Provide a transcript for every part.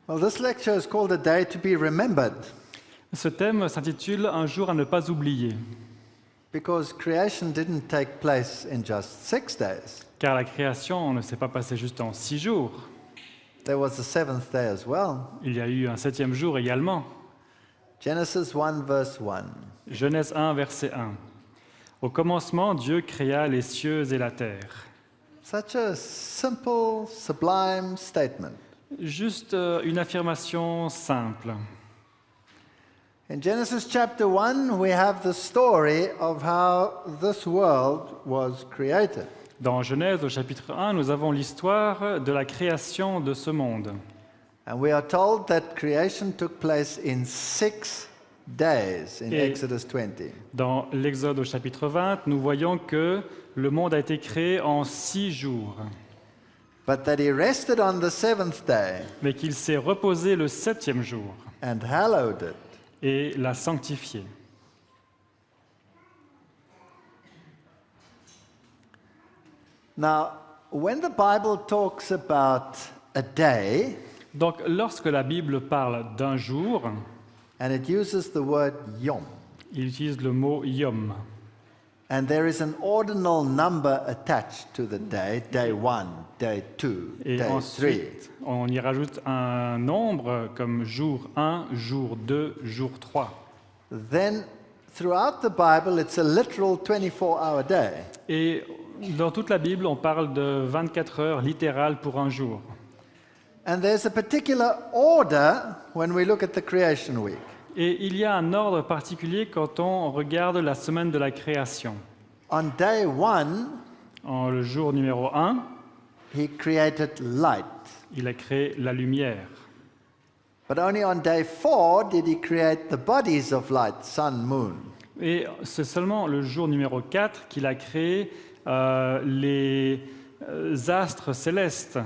Well, this lecture is called A Day to be Remembered Ce thème s'intitule Un jour à ne pas oublier, because creation didn't take place in just 6 days. car la création ne s'est pas passée juste en 6 jours. There was the seventh day as well. Il y a eu un 7e jour également. Genesis 1 verse 1. Genèse 1, verset 1. Au commencement, Dieu créa les cieux et la terre. Such a simple, sublime statement. Juste une affirmation simple. In Genesis chapter 1, we have the story of how this world was created. Dans Genèse au chapitre 1, nous avons l'histoire de la création de ce monde. And we are told that creation took place in 6 days in Et- Exodus 20. Dans l'Exode au chapitre 20, nous voyons que le monde a été créé en 6 jours, But that he rested on the seventh day mais qu'il s'est reposé le 7e jour and hallowed it. et l'a sanctifié. Now, when the Bible talks about a day, Donc, lorsque la Bible parle d'un jour, and it uses the word yom, il utilise le mot yom. and there is an ordinal number attached to the day, day 1, day 2, Et day 3. ensuite, on y rajoute un nombre comme jour 1, jour 2, jour 3. Then, throughout the Bible, it's a literal 24-hour day. Et dans toute la Bible, on parle de 24 heures littérales pour un jour. And there's a particular order when we look at the creation week. Et il y a un ordre particulier quand on regarde la semaine de la création. On day 1, En le jour numéro 1, he created light. il a créé la lumière. But only on day 4 did he create the bodies of light, sun, moon. Et c'est seulement le jour numéro 4 qu'il a créé les astres célestes,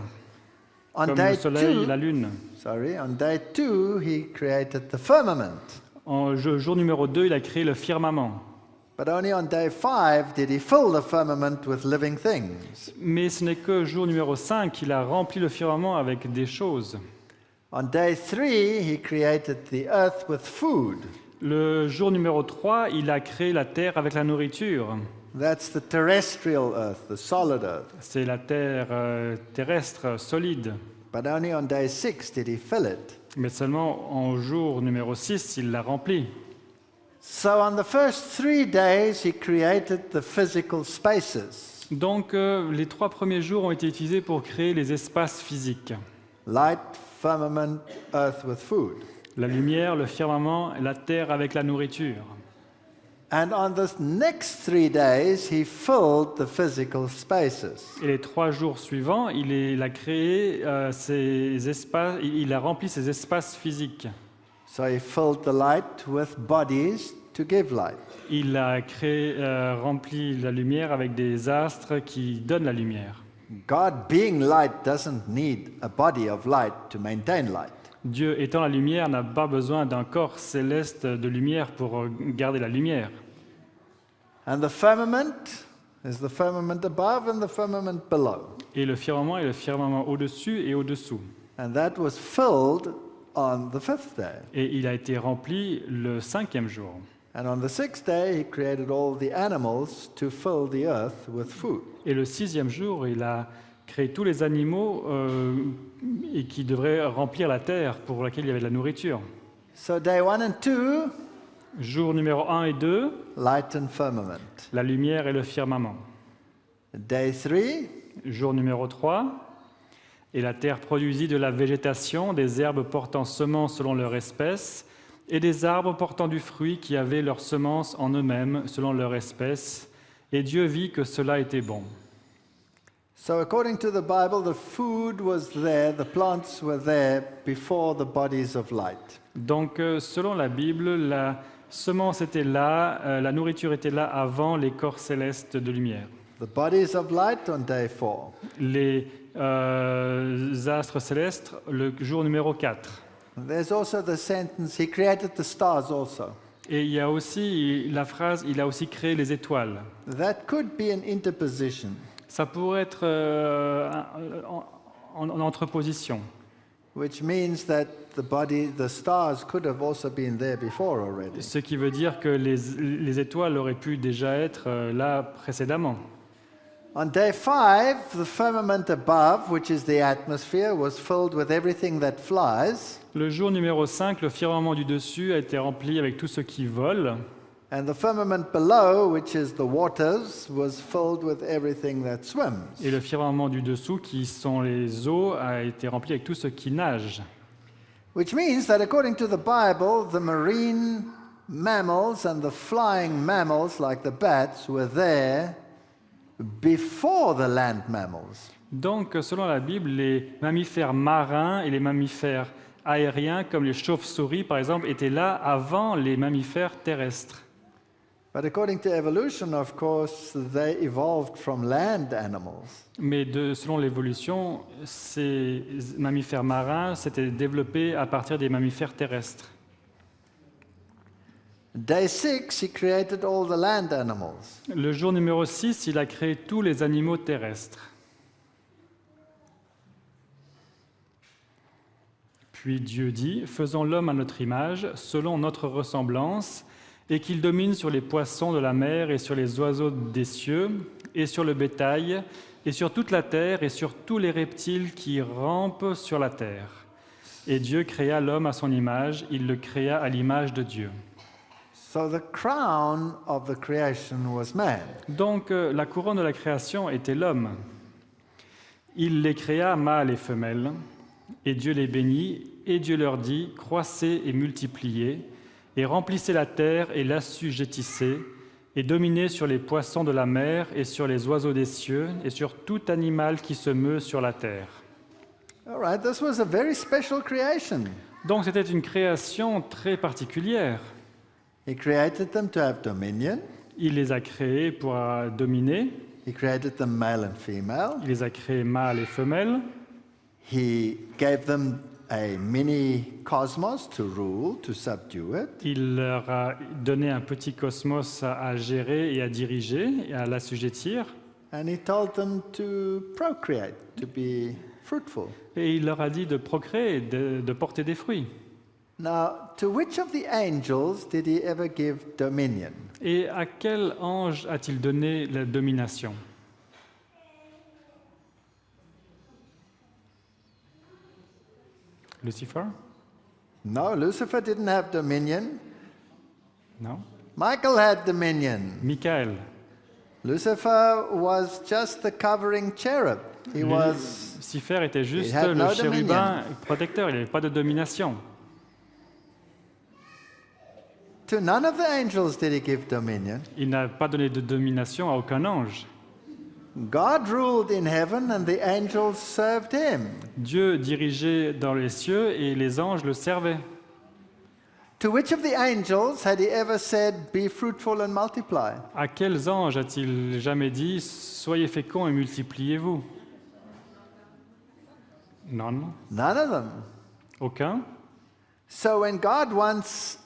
On comme day le soleil et la 2, lune. on day 2, he created the firmament. En jour numéro 2, il a créé le firmament. But only on day 5 did he fill the firmament with living things. Mais ce n'est que jour numéro 5 qu'il a rempli le firmament avec des choses. On day 3, he created the earth with food. Le jour numéro 3, il a créé la terre avec la nourriture. That's the terrestrial earth, the solid earth. C'est la terre terrestre solide. But only on day 6 did he fill it. Mais seulement en jour numéro 6, il l'a rempli. So on the first 3 days, he created the physical spaces. Donc les 3 premiers jours ont été utilisés pour créer les espaces physiques. Light, firmament, earth with food. La lumière, le firmament, la terre avec la nourriture. And on the next 3 days, he filled the physical spaces. Et les 3 jours suivants, il a créé ces espaces, il a rempli ces espaces physiques. So he filled the light with bodies to give light. Il a créé, rempli la lumière avec des astres qui donnent la lumière. God, being light, doesn't need a body of light to maintain light. Dieu étant la lumière n'a pas besoin d'un corps céleste de lumière pour garder la lumière. And the firmament is the firmament above and the firmament below. Et le firmament est le firmament au-dessus et au-dessous. And that was filled on the 5th day. Et il a été rempli le 5e jour. And on the 6th day, he created all the animals to fill the earth with food. Et le 6e jour, il a créé tous les animaux et qui devraient remplir la terre pour laquelle il y avait de la nourriture. So day 1 and 2, Jour numéro 1 et 2, light and firmament. la lumière et le firmament. Day 3, Jour numéro 3, et la terre produisit de la végétation, des herbes portant semences selon leur espèce, et des arbres portant du fruit qui avaient leurs semences en eux-mêmes selon leur espèce. Et Dieu vit que cela était bon. so according to the Bible, the food was there, the plants were there before the bodies of light. Donc, selon la Bible, la semence était là, la nourriture était là avant les corps célestes de lumière. The bodies of light on day 4. Les astres célestes, le jour numéro 4. There's also the sentence, he created the stars also. Et il y a aussi la phrase, il a aussi créé les étoiles. That could be an interposition. Ça pourrait être en entreposition. which means that the stars could have also been there before already. Ce qui veut dire que les étoiles auraient pu déjà être là précédemment. On day 5, the firmament above, which is the atmosphere, was filled with everything that flies, Le jour numéro 5, le firmament du dessus a été rempli avec tout ce qui vole, and the firmament below, which is the waters, was filled with everything that swims. et le firmament du dessous, qui sont les eaux, a été rempli avec tout ce qui nage. Which means that according to the Bible, the marine mammals and the flying mammals, like the bats, were there before the land mammals. Donc, selon la Bible, les mammifères marins et les mammifères aériens, comme les chauves-souris par exemple, étaient là avant les mammifères terrestres. But according to evolution, of course, they evolved from land animals. Mais selon l'évolution, ces mammifères marins s'étaient développés à partir des mammifères terrestres. Day 6, he created all the land animals. Le jour numéro 6, il a créé tous les animaux terrestres. Puis Dieu dit, « Faisons l'homme à notre image, selon notre ressemblance, et qu'il domine sur les poissons de la mer et sur les oiseaux des cieux, et sur le bétail, et sur toute la terre, et sur tous les reptiles qui rampent sur la terre. Et Dieu créa l'homme à son image, il le créa à l'image de Dieu. » So the crown of the creation was man. Donc la couronne de la création était l'homme. Il les créa mâles et femelles, et Dieu les bénit, et Dieu leur dit, « Croissez et multipliez, et remplissez la terre et l'assujettissez, et dominez sur les poissons de la mer et sur les oiseaux des cieux, et sur tout animal qui se meut sur la terre. » All right, this was a very special creation. Donc c'était une création très particulière. He created them to have dominion. Il les a créés pour dominer, He created them male and female. il les a créés mâles et femelles, He gave them a mini cosmos to rule, to subdue it. il leur a donné un petit cosmos à gérer et à diriger et à l'assujettir, And he told them to procreate, to be fruitful. et il leur a dit de procréer, de porter des fruits. Now, to which of the angels did he ever give dominion? Et à quel ange a-t-il donné la domination? Lucifer? No, Lucifer didn't have dominion. Non. Michael had dominion. Michael. Lucifer was just the covering cherub. He was. Lucifer était juste had no le chérubin dominion. protecteur, il n'avait pas de domination. To none of the angels did he give dominion. Il n'a pas donné de domination à aucun ange. God ruled in heaven and the angels served him. Dieu dirigeait dans les cieux et les anges le servaient. To which of the angels had he ever said, "Be fruitful and multiply"? À quels anges a-t-il jamais dit « Soyez féconds et multipliez-vous » Non, None of them. aucun. So when God wants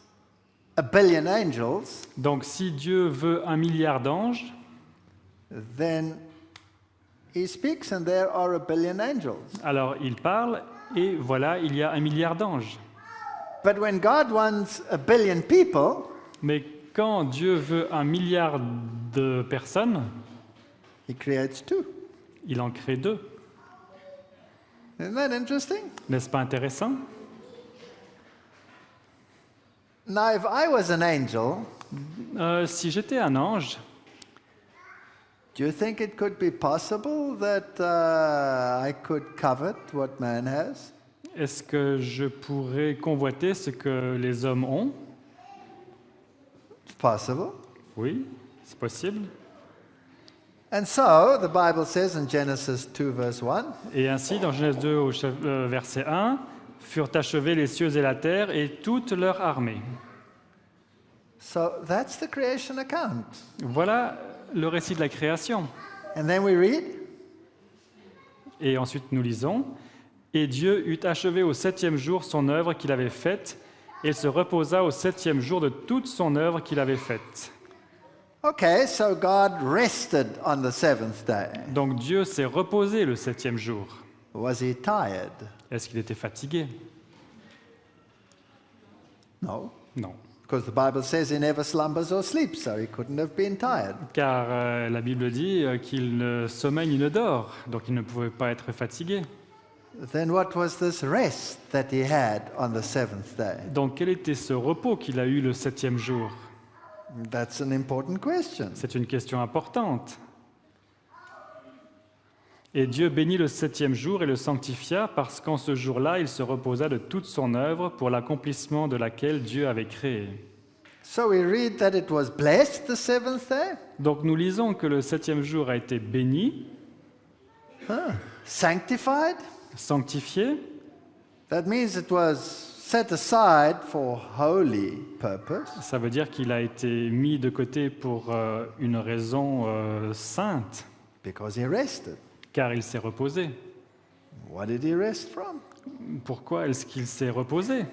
a billion angels, Donc si Dieu veut 1 milliard d'anges, then he speaks and there are a billion angels. alors il parle et voilà, il y a 1 milliard d'anges. But when God wants a billion people, Mais quand Dieu veut 1 milliard de personnes, he creates two. il en crée 2. Isn't that interesting? N'est-ce pas intéressant? Now, if I was an angel, Si j'étais un ange, do you think it could be possible that I could covet what man has? est-ce que je pourrais convoiter ce que les hommes ont? It's possible. Oui, c'est possible. And so, the Bible says in Genesis 2, verse 1, Et ainsi, dans Genèse 2, verset 1, furent achevés les cieux et la terre et toute leur armée. so that's the creation account. Voilà le récit de la création. And then we read, Et ensuite, nous lisons, « Et Dieu eut achevé au 7e jour son œuvre qu'il avait faite, et il se reposa au 7e jour de toute son œuvre qu'il avait faite. » okay, so God rested on the seventh day. Donc Dieu s'est reposé le 7e jour. Was he tired? Est-ce qu'il était fatigué? No, Non. because the Bible says he never slumbers or sleeps, so he couldn't have been tired. Car la Bible dit qu'il ne sommeille ni ne dort, donc il ne pouvait pas être fatigué. Then what was this rest that he had on the seventh day? Donc quel était ce repos qu'il a eu le 7e jour? That's an important question. C'est une question importante. Et Dieu bénit le 7e jour et le sanctifia parce qu'en ce jour-là, il se reposa de toute son œuvre pour l'accomplissement de laquelle Dieu avait créé. So we read that it was blessed the seventh day, Donc nous lisons que le 7e jour a été béni, sanctified. sanctifié. That means it was set aside for holy purpose. Ça veut dire qu'il a été mis de côté pour une raison sainte, Because he rested. car il s'est reposé. What did he rest from? Pourquoi est-ce qu'il s'est reposé?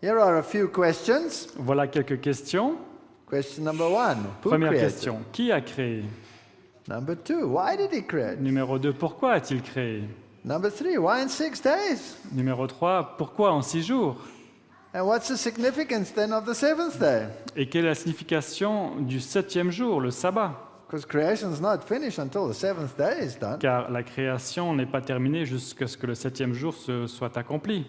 Here are a few questions. Voilà quelques questions. Question number one, who Première created? question, qui a créé? Number two, why did he create? Numéro 2, pourquoi a-t-il créé? Number three, why in 6 days? Numéro 3, pourquoi en 6 jours? And what's the significance then of the seventh day? Et quelle est la signification du 7e jour, le sabbat? Because creation's not finished until the seventh day is done. Car la création n'est pas terminée jusqu'à ce que le 7e jour soit accompli.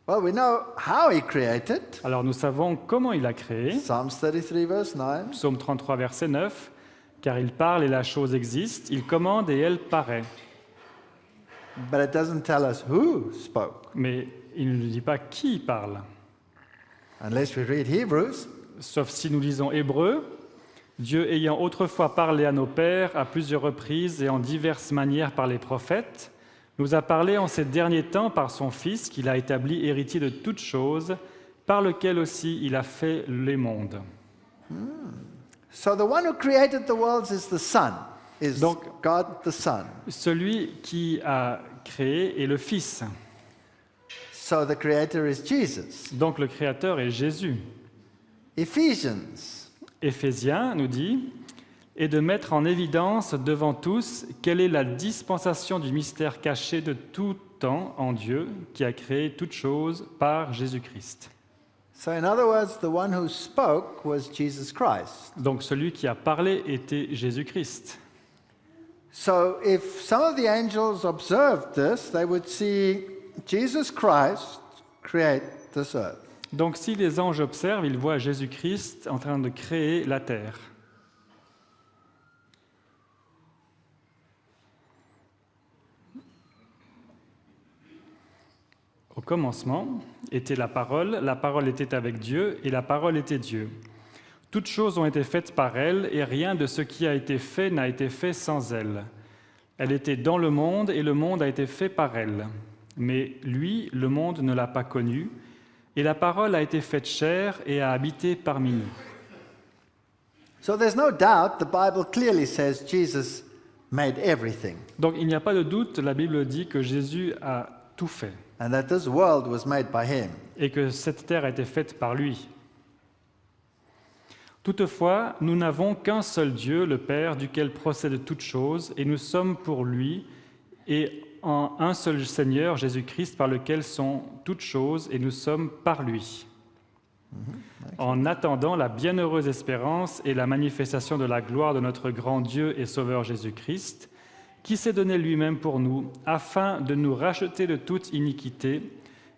Well, we know how he created. Alors nous savons comment il a créé. Psalms 33 verse 9. Psaume 33, verset 9. Car il parle et la chose existe, il commande et elle paraît. But it doesn't tell us who spoke. Mais il ne nous dit pas qui parle. Unless we read Hebrews. Sauf si nous lisons Hébreux, Dieu ayant autrefois parlé à nos pères à plusieurs reprises et en diverses manières par les prophètes, nous a parlé en ces derniers temps par son Fils qu'il a établi héritier de toutes choses, par lequel aussi il a fait les mondes. So the one who created the worlds is the Son. Is Donc- God the Son. Celui qui a créé est le Fils. So the creator is Jesus. Donc le Créateur est Jésus. Ephesians. Éphésiens nous dit « Et de mettre en évidence devant tous quelle est la dispensation du mystère caché de tout temps en Dieu, qui a créé toutes choses par Jésus-Christ. So in other words, the one who spoke was Jesus Christ. » Donc celui qui a parlé était Jésus-Christ. So if some of the angels observed this, they would see Jesus Christ create this earth. Donc si les anges observent, ils voient Jésus-Christ en train de créer la terre. Au commencement était la parole était avec Dieu, et la parole était Dieu. Toutes choses ont été faites par elle, et rien de ce qui a été fait n'a été fait sans elle. Elle était dans le monde, et le monde a été fait par elle. Mais lui, le monde ne l'a pas connu, et la parole a été faite chair et a habité parmi nous. So there's no doubt the Bible clearly says Jesus made everything Donc il n'y a pas de doute, la Bible dit que Jésus a tout fait, and that this world was made by him. et que cette terre a été faite par lui. Toutefois, nous n'avons qu'un seul Dieu, le Père, duquel procèdent toutes choses, et nous sommes pour lui, et en un seul Seigneur, Jésus-Christ, par lequel sont toutes choses, et nous sommes par lui. En attendant la bienheureuse espérance et la manifestation de la gloire de notre grand Dieu et Sauveur Jésus-Christ, qui s'est donné lui-même pour nous, afin de nous racheter de toute iniquité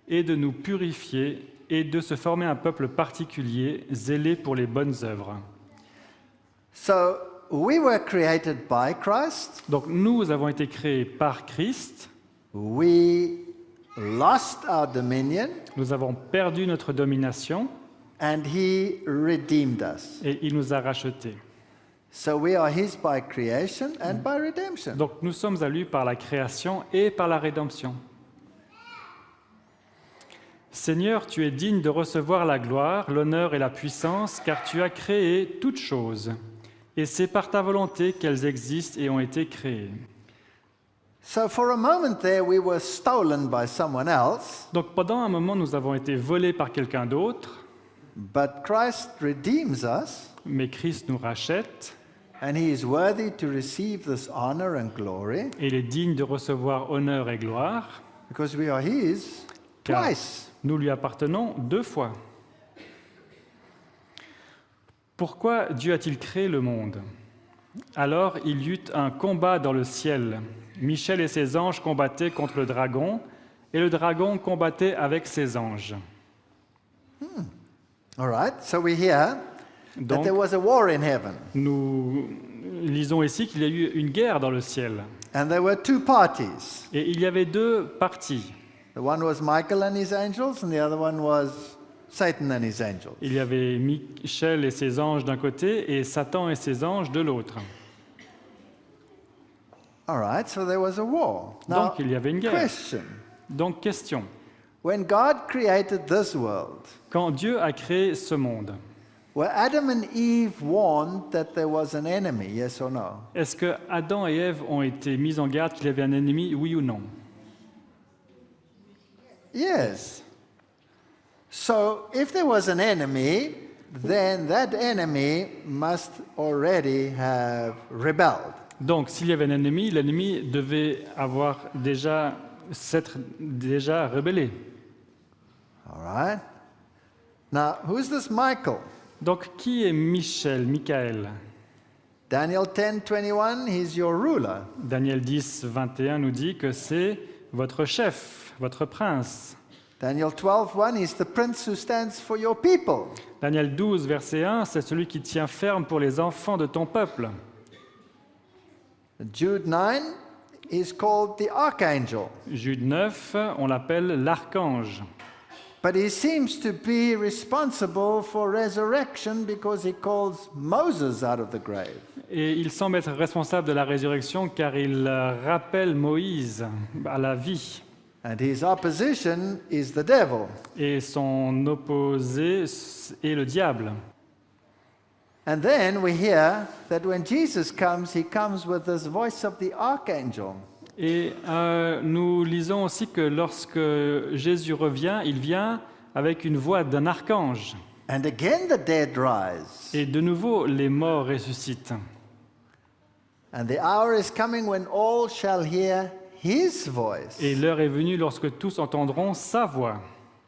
et de nous purifier et de se former un peuple particulier, zélé pour les bonnes œuvres. So we were created by Christ. Donc nous avons été créés par Christ, We lost our dominion nous avons perdu notre domination and he redeemed us. et il nous a rachetés. So we are his by creation and by redemption. Donc nous sommes à lui par la création et par la rédemption. Seigneur, tu es digne de recevoir la gloire, l'honneur et la puissance, car tu as créé toutes choses, et c'est par ta volonté qu'elles existent et ont été créées. So for a moment there we were stolen by someone else, Donc pendant un moment, nous avons été volés par quelqu'un d'autre, but Christ redeems us mais Christ nous rachète, and he is worthy to receive this honor and glory et il est digne de recevoir honneur et gloire, Because we are His Car twice. nous lui appartenons 2 fois. Pourquoi Dieu a-t-il créé le monde? Alors il y eut un combat dans le ciel. Michel et ses anges combattaient contre le dragon, et le dragon combattait avec ses anges. All right, so we hear that Donc, there was a war in heaven, nous lisons ici qu'il y a eu une guerre dans le ciel. and there were two parties. Et il y avait 2 parties. The one was Michael and his angels, and the other one was Satan and his angels. Il y avait Michel et ses anges d'un côté et Satan et ses anges de l'autre. All right, so there was a war. Now, Donc il y avait une guerre. question. Donc question, When God created this world, quand Dieu a créé ce monde, were Adam and Eve warned that there was an enemy, yes or no? est-ce que Adam et Ève ont été mis en garde qu'il y avait un ennemi, oui ou non? Yes. So if there was an enemy, then that enemy must already have rebelled. Donc s'il y avait un ennemi, l'ennemi devait s'être déjà rebellé. All right? Now, who's this Michael? Donc qui est Michaël? Daniel 10:21, he's your ruler. Daniel 10, 21 nous dit que c'est votre chef, votre prince. Daniel 12:1, he's the prince who stands for your people. Daniel 12, verset 1, c'est celui qui tient ferme pour les enfants de ton peuple. Jude 9 is called the archangel, Jude 9, on l'appelle l'archange. but he seems to be responsible for resurrection because he calls Moses out of the grave. Et il semble être responsable de la résurrection car il rappelle Moïse à la vie. And his opposition is the devil. Et son opposé est le diable. And then we hear that when Jesus comes, he comes with this voice of the archangel. Et nous lisons aussi que lorsque Jésus revient, il vient avec une voix d'un archange. And again the dead rise. Et de nouveau, les morts ressuscitent. And the hour is coming when all shall hear his voice. Et l'heure est venue lorsque tous entendront sa voix.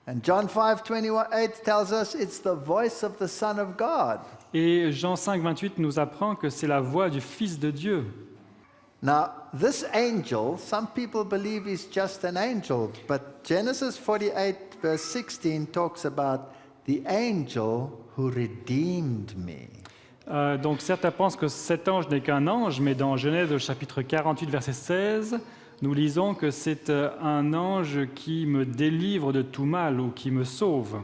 And John 5:28 tells us it's the voice of the Son of God. Et Jean 5, 28 nous apprend que c'est la voix du Fils de Dieu. Now, this angel, some people believe he's just an angel, but Genesis 48 verse 16 talks about the angel who redeemed me. Donc certains pensent que cet ange n'est qu'un ange, mais dans Genèse au chapitre 48, verset 16, nous lisons que c'est un ange qui me délivre de tout mal ou qui me sauve.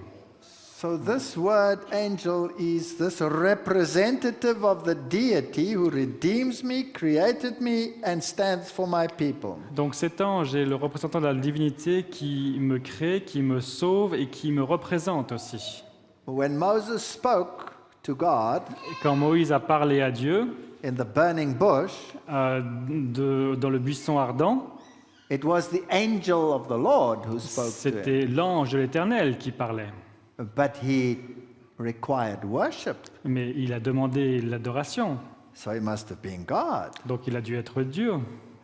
So this word angel is this representative of the deity who redeems me, created me, and stands for my people. Donc cet ange est le représentant de la divinité qui me crée, qui me sauve et qui me représente aussi. When Moses spoke to God Et quand Moïse a parlé à Dieu in the burning bush, dans le buisson ardent, it was the angel of the Lord who spoke to him. c'était l'ange de l'Éternel qui parlait. But he required worship, Mais il a demandé l'adoration, so he must have been God. donc il a dû être Dieu.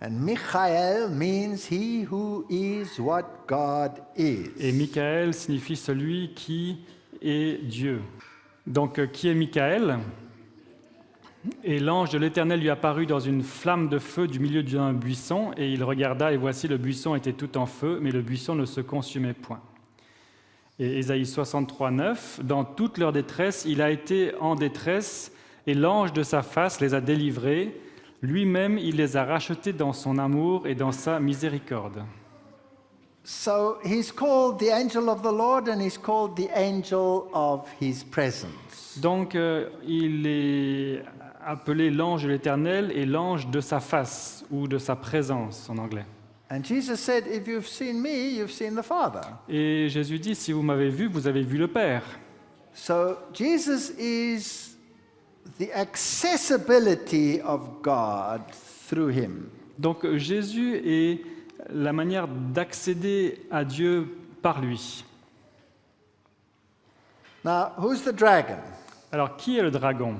And Michael means he who is what God Et is. Michaël signifie celui qui est Dieu. Donc qui est Michaël? Et l'ange de l'Éternel lui apparut dans une flamme de feu du milieu d'un buisson, et il regarda, et voici le buisson était tout en feu, mais le buisson ne se consumait point. Et Ésaïe 63, 9, dans toute leur détresse, il a été en détresse, et l'ange de sa face les a délivrés. Lui-même, il les a rachetés dans son amour et dans sa miséricorde. So he's called the angel of the Lord and he's called the angel of his presence. Donc, il est appelé l'ange de l'Éternel et l'ange de sa face, ou de sa présence en anglais. And Jesus said, if you've seen me, you've seen the Father. Et Jésus dit, si vous m'avez vu, vous avez vu le Père. So Jesus is the accessibility of God through him. Donc Jésus est la manière d'accéder à Dieu par lui. Now, who's the dragon? Alors, qui est le dragon?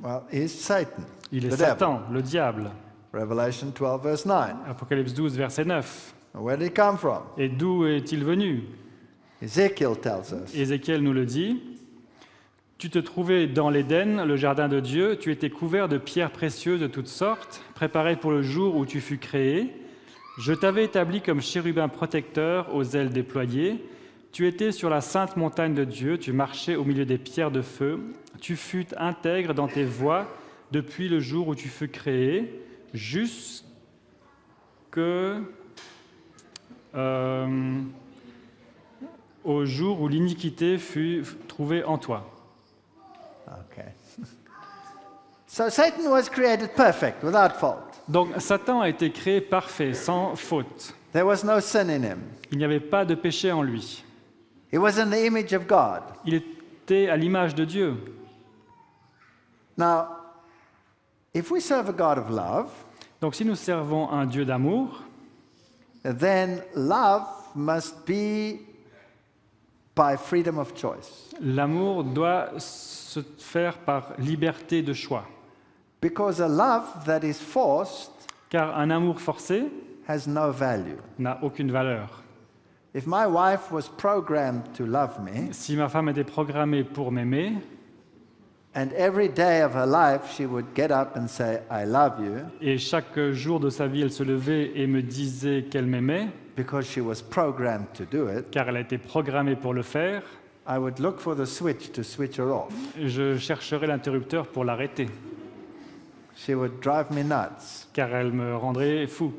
Well, he's Satan, Il est the Satan, le diable. devil. Revelation 12, verse 9. Apocalypse 12, verset 9. Where did it come from? Et d'où est-il venu? Ezekiel tells us. Ézéchiel nous le dit. Tu te trouvais dans l'Éden, le jardin de Dieu, tu étais couvert de pierres précieuses de toutes sortes, préparé pour le jour où tu fus créé. Je t'avais établi comme chérubin protecteur aux ailes déployées. Tu étais sur la sainte montagne de Dieu, tu marchais au milieu des pierres de feu. Tu fus intègre dans tes voies depuis le jour où tu fus créé, jusque au jour où l'iniquité fut trouvée en toi. Okay. So Satan was created perfect, without fault. Donc Satan a été créé parfait, sans faute. There was no sin in him. Il n'y avait pas de péché en lui. He was in the image of God. Il était à l'image de Dieu. Now, if we serve a God of love, Donc si nous servons un Dieu d'amour, then love must be by freedom of choice. l'amour doit se faire par liberté de choix. Because a love that is forced Car un amour forcé has no value. n'a aucune valeur. If my wife was programmed to love me, Si ma femme était programmée pour m'aimer, and every day of her life she would get up and say, I love you, et chaque jour de sa vie elle se levait et me disait qu'elle m'aimait, because she was programmed to do it, car elle a été programmée pour le faire, I would look for the switch to switch her off. je chercherais l'interrupteur pour l'arrêter, She would drive me nuts. car elle me rendrait fou.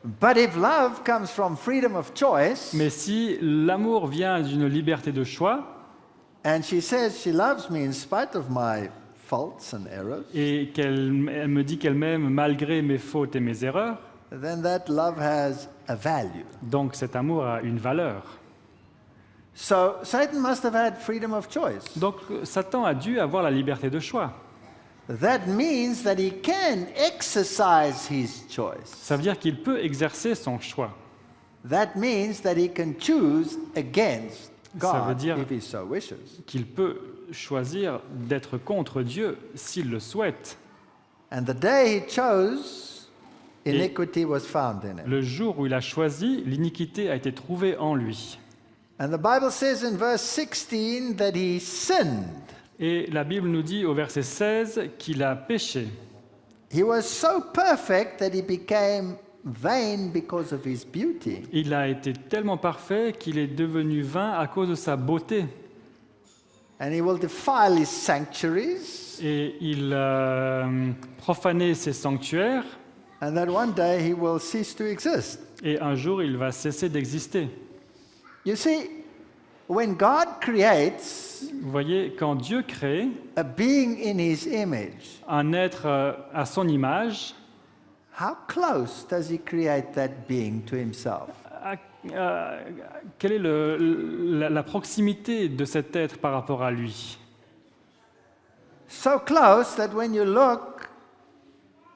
But if love comes from freedom of choice, Mais si l'amour vient d'une liberté de choix, and she says she loves me in spite of my faults and errors, et elle me dit qu'elle m'aime malgré mes fautes et mes erreurs, then that love has a value. donc cet amour a une valeur. So Satan must have had freedom of choice. Donc Satan a dû avoir la liberté de choix. That means that he can exercise his choice. Ça veut dire qu'il peut exercer son choix. That means that he can choose against Ça veut God dire- if he so wishes. Qu'il peut choisir d'être contre Dieu s'il le souhaite. And the day he chose, iniquity was found in him. Le jour où il a choisi, l'iniquité a été trouvée en lui. And the Bible says in verse 16 that he sinned. Et la Bible nous dit au verset 16 qu'il a péché. He was so perfect that he became vain because of his beauty. Il a été tellement parfait qu'il est devenu vain à cause de sa beauté. And he will defile his sanctuaries, Et il a profané ses sanctuaires. and that one day he will cease to exist. Et un jour, il va cesser d'exister. You see, when God creates Vous voyez, quand Dieu crée a being in his image, un être à son image, how close does he create that being to himself? quelle est la proximité de cet être par rapport à lui? So close that when you look,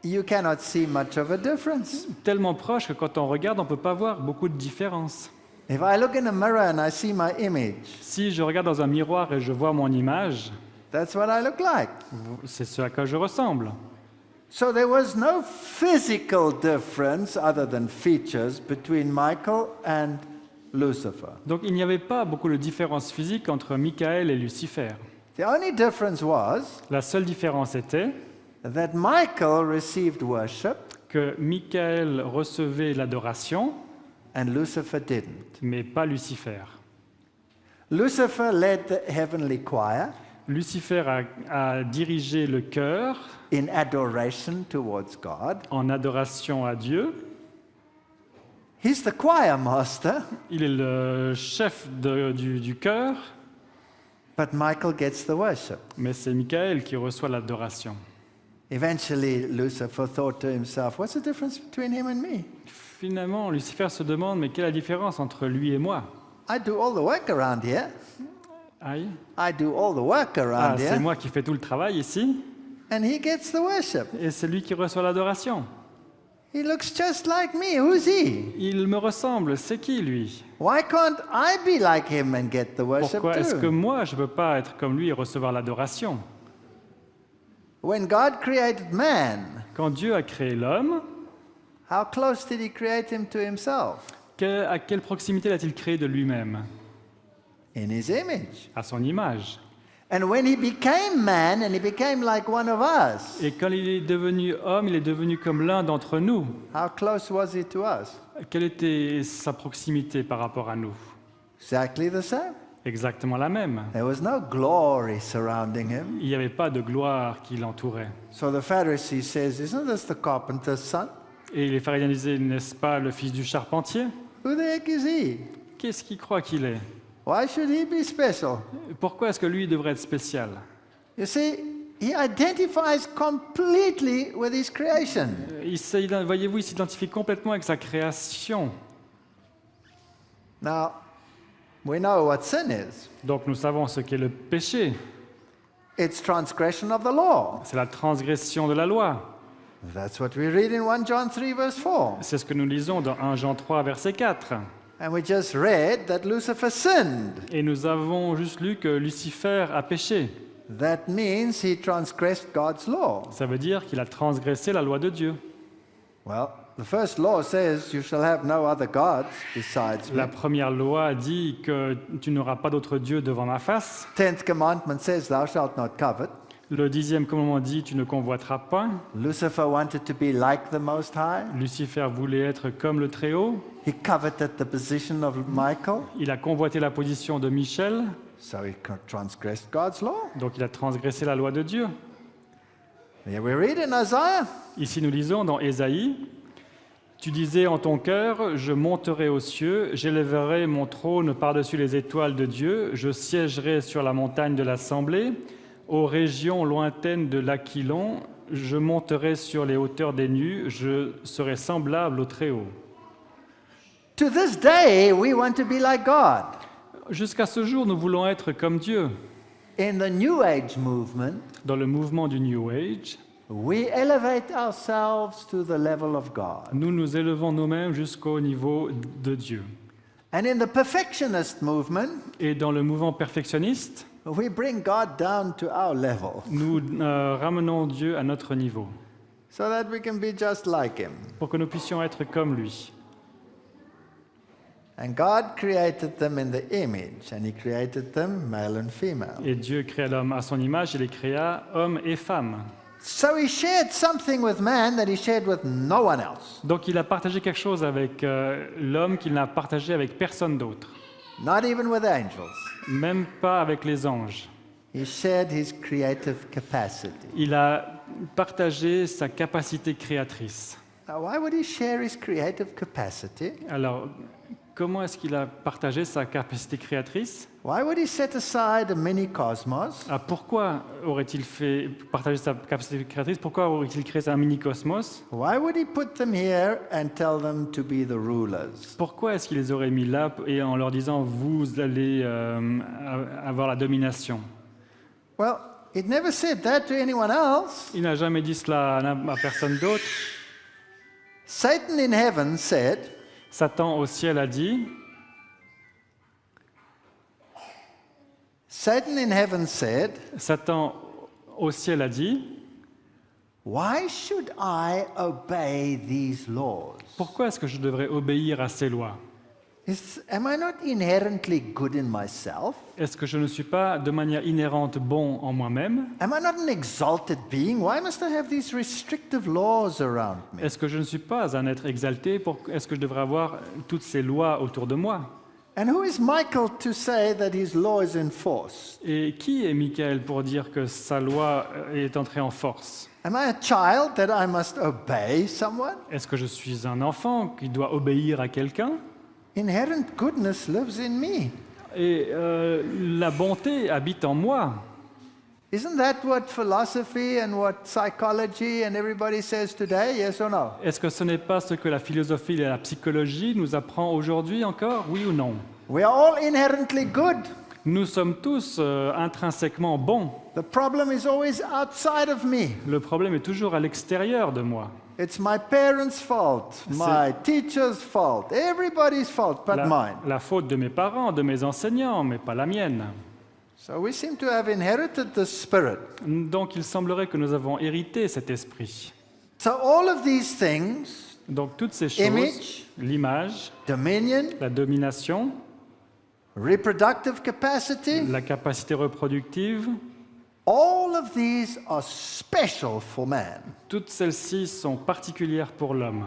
you cannot see much of a difference. Tellement proche que quand on regarde, on ne peut pas voir beaucoup de différence. If I look in a mirror and I see my image, Si je regarde dans un miroir et je vois mon image, that's what I look like. c'est ce à quoi je ressemble. So there was no physical difference other than features between Michael and Lucifer. Donc il n'y avait pas beaucoup de différence physique entre Michael et Lucifer. The only difference was La seule différence était that Michael received worship que Michael recevait l'adoration, and Lucifer didn't. mais pas Lucifer. Lucifer led the heavenly choir Lucifer a dirigé le chœur in adoration towards God. en adoration à Dieu. He's the choir master, Il est le chef du chœur, but Michael gets the worship. mais c'est Michael qui reçoit l'adoration. Eventually, Lucifer thought to himself, what's the difference between him and me? Finalement, Lucifer se demande, mais quelle est la différence entre lui et moi? I do all the work around here. Aïe. I do all the work Ah, around c'est here. moi qui fais tout le travail ici, And he gets the worship. et c'est lui qui reçoit l'adoration. He looks just like me. Who's he? Il me ressemble, c'est qui lui? Why can't I be like him and get the worship Pourquoi est-ce que too? moi, je ne peux pas être comme lui et recevoir l'adoration? When God created man, Quand Dieu a créé l'homme, How close did he create him to himself? À quelle proximité l'a-t-il créé de lui-même? In his image. À son image. And when he became man and he became like one of us, Et quand il est devenu homme, il est devenu comme l'un d'entre nous. how close was he to us? Quelle était sa proximité par rapport à nous? Exactly the same. Exactement la même. There was no glory surrounding him. Il n'y avait pas de gloire qui l'entourait. So the Pharisee says, isn't this the carpenter's son? Et les pharisiens disaient, n'est-ce pas le fils du charpentier? Who the heck is he? Qu'est-ce qu'il croit qu'il est? Why should he be special? Pourquoi est-ce que lui devrait être spécial? You see, he identifies completely with his creation. Voyez-vous, il s'identifie complètement avec sa création. Now, we know what sin is. Donc nous savons ce qu'est le péché. It's transgression of the law. C'est la transgression de la loi. That's what we read in 1 John 3 verse 4. C'est ce que nous lisons dans 1 Jean 3, verset 4. And we just read that Lucifer sinned. Et nous avons juste lu que Lucifer a péché. That means he transgressed God's law. Ça veut dire qu'il a transgressé la loi de Dieu. Well, the first law says you shall have no other gods besides me. La première loi dit que tu n'auras pas d'autre Dieu devant ma face. 10th commandment says thou shalt not covet. Le 10e commandement dit tu ne convoiteras pas. Lucifer wanted to be like the Most High. Lucifer voulait être comme le Très-Haut. He coveted the position of Michael. Il a convoité la position de Michel. So he transgressed God's law. Donc il a transgressé la loi de Dieu. Here we read in Isaiah. Ici nous lisons dans Ésaïe, tu disais en ton cœur, je monterai aux cieux, j'élèverai mon trône par-dessus les étoiles de Dieu, je siégerai sur la montagne de l'assemblée, aux régions lointaines de l'Aquilon, je monterai sur les hauteurs des nues, je serai semblable au Très-Haut. To this day, we want to be like God. Jusqu'à ce jour, nous voulons être comme Dieu. In the New Age movement, Dans le mouvement du New Age, we elevate ourselves to the level of God. nous nous élevons nous-mêmes jusqu'au niveau de Dieu. And in the perfectionist movement, Et dans le mouvement perfectionniste, we bring God down to our level nous ramenons Dieu à notre niveau so that we can be just like Him. pour que nous puissions être comme lui. And God created them in the image, and He created them male and female. Et Dieu créa l'homme à son image et les créa hommes et femmes. So He shared something with man that He shared with no one else. Donc il a partagé quelque chose avec l'homme qu'il n'a partagé avec personne d'autre, Not even with angels. même pas avec les anges. He shared His creative capacity. Il a partagé sa capacité créatrice. Now, why would He share His creative capacity? Alors, comment est-ce qu'il a partagé sa capacité créatrice? Why would He set aside a mini cosmos Pourquoi aurait-il fait partager sa capacité créatrice? Pourquoi aurait-il créé un mini-cosmos? Why would He put them here and tell them to be the rulers? Pourquoi est-ce qu'il les aurait mis là et en leur disant vous allez avoir la domination? Well, He never said that to anyone else. Il n'a jamais dit cela à personne d'autre. Satan in heaven said, Satan au ciel a dit, Satan in heaven said, Satan au ciel a dit, why should I obey these laws? pourquoi est-ce que je devrais obéir à ces lois? Am I not inherently good in myself? Est-ce que je ne suis pas de manière inhérente bon en moi-même? Am I not an exalted being? Why must I have these restrictive laws around me? Est-ce que je ne suis pas un être exalté? Est-ce que je devrais avoir toutes ces lois autour de moi? And who is Michael to say that his law is in force? Et qui est Michael pour dire que sa loi est entrée en force? Am I a child that I must obey someone? Est-ce que je suis un enfant qui doit obéir à quelqu'un? Inherent goodness lives in me. Et la bonté habite en moi. Isn't that what philosophy and what psychology and everybody says today? Yes or no? Est-ce que ce n'est pas ce que la philosophie et la psychologie nous apprend aujourd'hui encore? Oui ou non? We are all inherently good. Nous sommes tous intrinsèquement bons. The problem is always outside of me. Le problème est toujours à l'extérieur de moi. It's my parents' fault, my teacher's fault, everybody's fault but mine. La faute de mes parents, de mes enseignants, mais pas la mienne. So we seem to have inherited the spirit. Donc il semblerait que nous avons hérité cet esprit. So all of these things Donc toutes ces choses, Image. l'image, dominion, la domination, reproductive capacity, la capacité reproductive, all of these are special for man. toutes celles-ci sont particulières pour l'homme.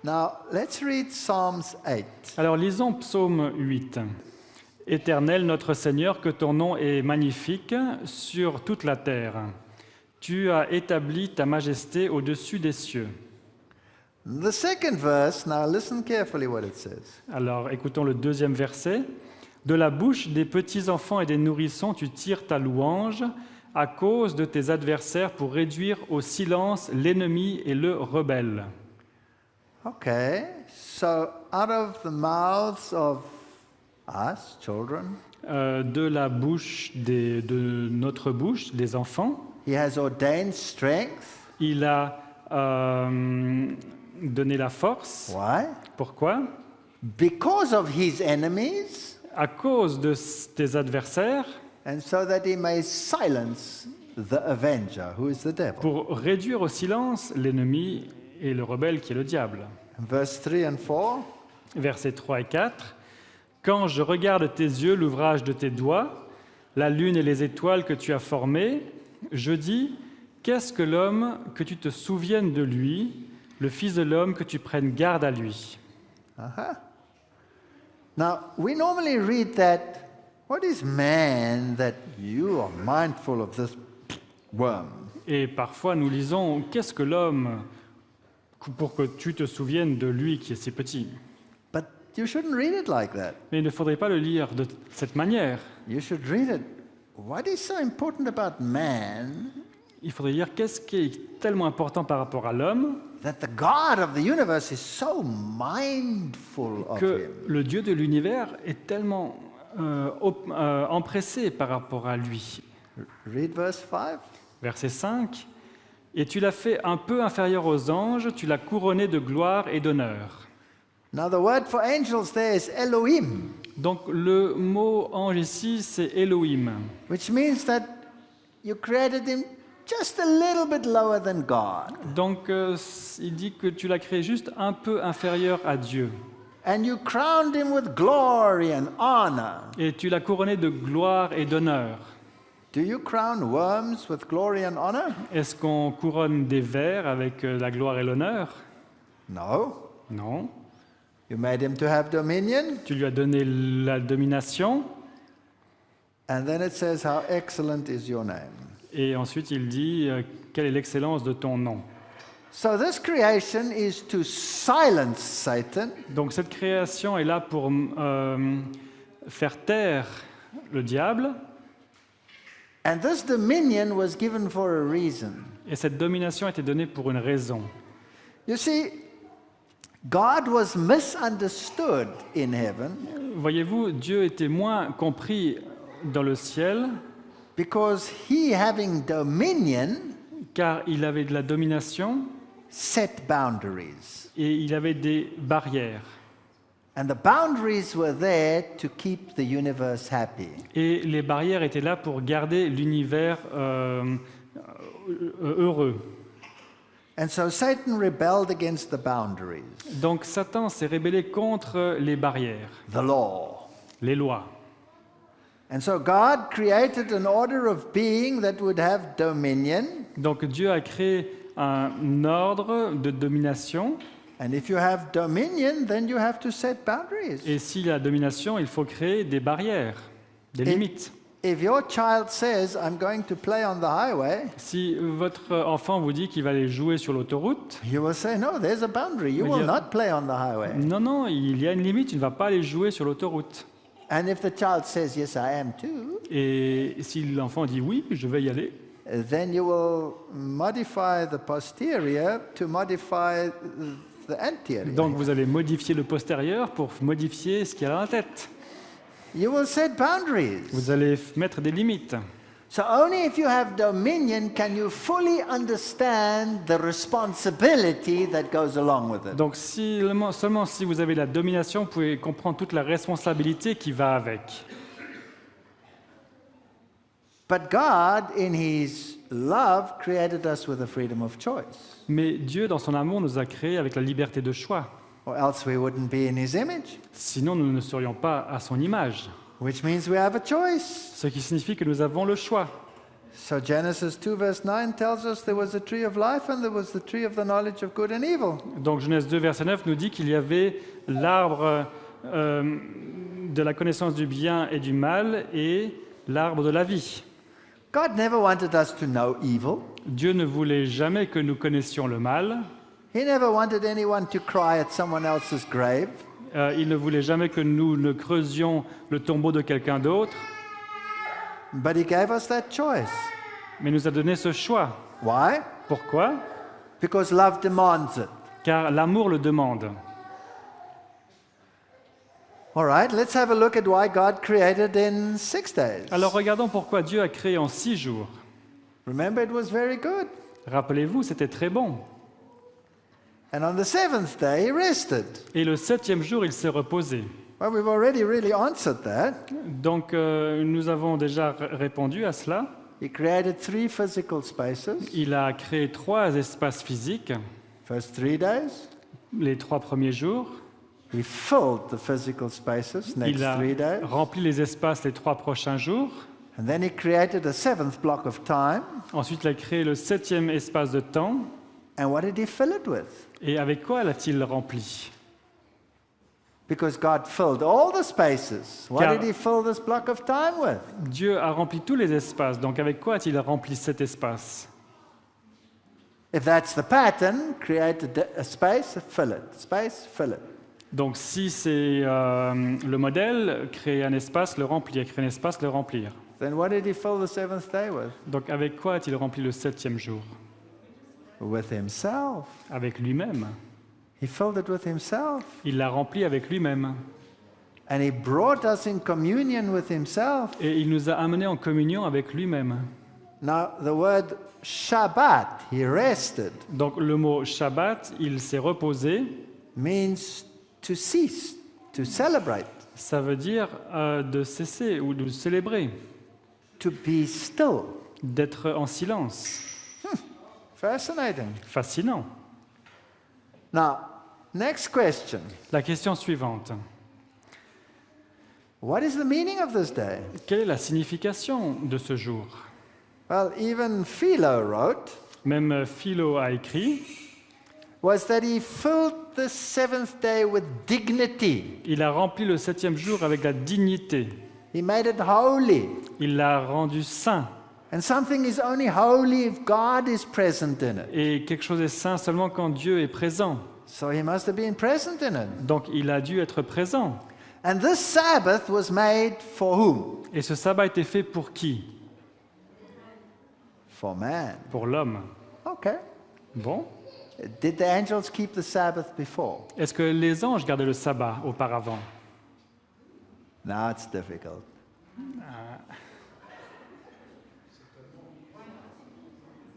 Now, let's read Psalms 8. Alors lisons Psaume 8. Éternel notre Seigneur, que ton nom est magnifique sur toute la terre. Tu as établi ta majesté au-dessus des cieux. The second verse, now listen carefully what it says. Alors écoutons le deuxième verset. De la bouche des petits-enfants et des nourrissons, tu tires ta louange à cause de tes adversaires pour réduire au silence l'ennemi et le rebelle. Okay, so out of the mouths of us, children, De la bouche de notre bouche, des enfants, he has ordained strength. il a donné la force. Why? Pourquoi? Because of his enemies, À cause de tes adversaires, and so that he may silence the avenger, who is the devil. pour réduire au silence l'ennemi et le rebelle qui est le diable. Verse 3 and 4. Versets 3 et 4. Quand je regarde tes yeux, l'ouvrage de tes doigts, la lune et les étoiles que tu as formées, je dis, qu'est-ce que l'homme que tu te souviennes de lui, le Fils de l'homme que tu prennes garde à lui? Now, we normally read that, what is man that you are mindful of this worm? Et parfois nous lisons, qu'est-ce que l'homme pour que tu te souviennes de lui qui est si petit? But you shouldn't read it like that. Mais il ne faudrait pas le lire de cette manière. You should read it. What is so important about man Il faudrait lire qu'est-ce qui est tellement important par rapport à l'homme that the God of the universe is so mindful of que him? le Dieu de l'univers est tellement empressé par rapport à lui. Read verse 5. Verset 5. Et tu l'as fait un peu inférieur aux anges, tu l'as couronné de gloire et d'honneur. Now, the word for angels there is Elohim, Donc le mot ange ici, c'est Elohim. which means that you created him just a little bit lower than God. Donc il dit que tu l'as créé juste un peu inférieur à Dieu. And you crowned him with glory and honor. Et tu l'as couronné de gloire et d'honneur. Do you crown worms with glory and honor? Est-ce qu'on couronne des vers avec la gloire et l'honneur? No. Non. You made him to have dominion. Tu lui as donné la domination. And then it says, how excellent is your name. Et ensuite il dit, quelle est l'excellence de ton nom. So this creation is to silence Satan Donc cette création est là pour faire taire le diable. and this dominion was given for a reason. Et cette domination a été donnée pour une raison. You see, God was misunderstood in heaven Voyez-vous, Dieu était moins compris dans le ciel because he, having dominion, car il avait de la domination set boundaries. et il avait des barrières. And the boundaries were there to keep the universe happy. Et les barrières étaient là pour garder l'univers heureux. And so Satan rebelled against the boundaries, Donc Satan s'est rébellé contre les barrières, the law. les lois. And so God created an order of being that would have dominion. Donc Dieu a créé un ordre de domination. And if you have dominion, then you have to set boundaries. Et s'il y a la domination, il faut créer des barrières, des limites. If your child says, I'm going to play on the highway, Si votre enfant vous dit qu'il va aller jouer sur l'autoroute, you will say, no, there's a boundary. You will not play on the highway. non, non, il y a une limite, tu ne vas pas aller jouer sur l'autoroute. And if the child says, yes, I am too, Et si l'enfant dit oui, je vais y aller, then you will modify the posterior to modify the anterior. donc vous allez modifier le postérieur pour modifier ce qu'il y a dans la tête. You will set boundaries. Vous allez mettre des limites. So only if you have dominion can you fully understand the responsibility that goes along with it. Donc seulement si vous avez la domination, vous pouvez comprendre toute la responsabilité qui va avec. But God, in His love, created us with a freedom of choice. Mais Dieu, dans son amour, nous a créés avec la liberté de choix. Or else we wouldn't be in His image. Sinon, nous ne serions pas à son image. Which means we have a choice. Ce qui signifie que nous avons le choix. So Genesis 2 verse 9 tells us there was a tree of life and there was the tree of the knowledge of good and evil. Donc Genèse 2, verset 9 nous dit qu'il y avait l'arbre de la connaissance du bien et du mal et l'arbre de la vie. God never wanted us to know evil. Dieu ne voulait jamais que nous connaissions le mal. He never wanted anyone to cry at someone else's grave. Il ne voulait jamais que nous ne creusions le tombeau de quelqu'un d'autre. But He gave us that choice. Mais il nous a donné ce choix. Why? Pourquoi? Because love demands it. Car l'amour le demande. All right, let's have a look at why God created in 6 days. Alors regardons pourquoi Dieu a créé en 6 jours. Remember, it was very good. Rappelez-vous, c'était très bon. And on the 7th day, He rested. Et le 7e jour, il s'est reposé. Well, we've already really answered that. Donc nous avons déjà répondu à cela. He created 3 physical spaces. Il a créé 3 espaces physiques First 3 days. les 3 premiers jours. He filled the physical spaces next Il a 3 days. rempli les espaces les 3 prochains jours. And then He created a 7th block of time. Ensuite, il a créé le 7e espace de temps. And what did He fill it with? Et avec quoi l'a-t-il rempli? Because God filled all the spaces. What Car- did He fill this block of time with? Dieu a rempli tous les espaces. Donc avec quoi a-t-il rempli cet espace? If that's the pattern, create a space, fill it. Space, fill it. Donc si c'est le modèle, créer un espace, le remplir. Créer un espace, le remplir. Then what did He fill the 7th day with? Donc avec quoi a-t-il rempli le 7e jour? With Himself. Avec lui-même. He filled it with Himself. Il l'a rempli avec lui-même. And He brought us in communion with Himself. Et il nous a amenés en communion avec lui-même. Now, the word Shabbat, He rested, Donc le mot Shabbat, il s'est reposé, means to cease, to celebrate, ça veut dire de cesser ou de célébrer, to be still. d'être en silence. Fascinating. Fascinant. Now, next question. La question suivante. What is the meaning of this day? Quelle est la signification de ce jour? Well, even Philo wrote, Même Philo a écrit, was that he filled the 7th day with dignity. il a rempli le 7e jour avec la dignité. He made it holy. Il l'a rendu saint. And something is only holy if God is present in it. Et quelque chose est saint seulement quand Dieu est présent. So he must have been present in it. Donc il a dû être présent. And this Sabbath was made for whom? Et ce sabbat a été fait pour qui? For man. Pour l'homme. Okay. Bon. Did the angels keep the Sabbath before? Est-ce que les anges gardaient le sabbat auparavant? Now it's difficult.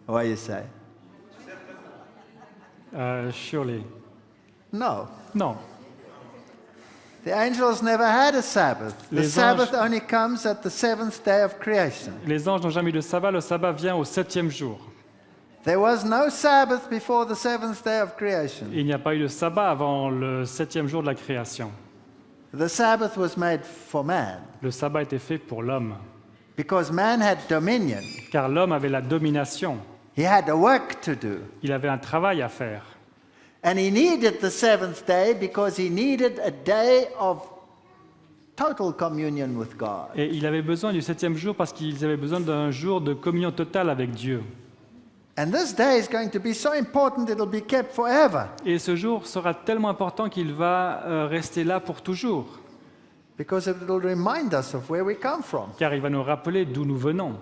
What do you say? Surely. No. Non. The angels never had a Sabbath. The Les Sabbath anges- only comes at the 7th day of creation. Les anges n'ont jamais eu de sabbat. Le sabbat vient au 7e jour. There was no Sabbath before the 7th day of creation. Il n'y a pas eu de sabbat avant le 7e jour de la création. The Sabbath was made for man Le sabbat était fait pour l'homme. because man had dominion. Car l'homme avait la domination. He had a work to do. Il avait un travail à faire. And he needed the 7th day because he needed a day of total communion with God. Et il avait besoin du 7e jour parce qu'ils avaient besoin d'un jour de communion totale avec Dieu. And this day is going to be so important it'll be kept forever Et ce jour sera tellement important qu'il va rester là pour toujours. because it will remind us of where we come from. Car il va nous rappeler d'où nous venons.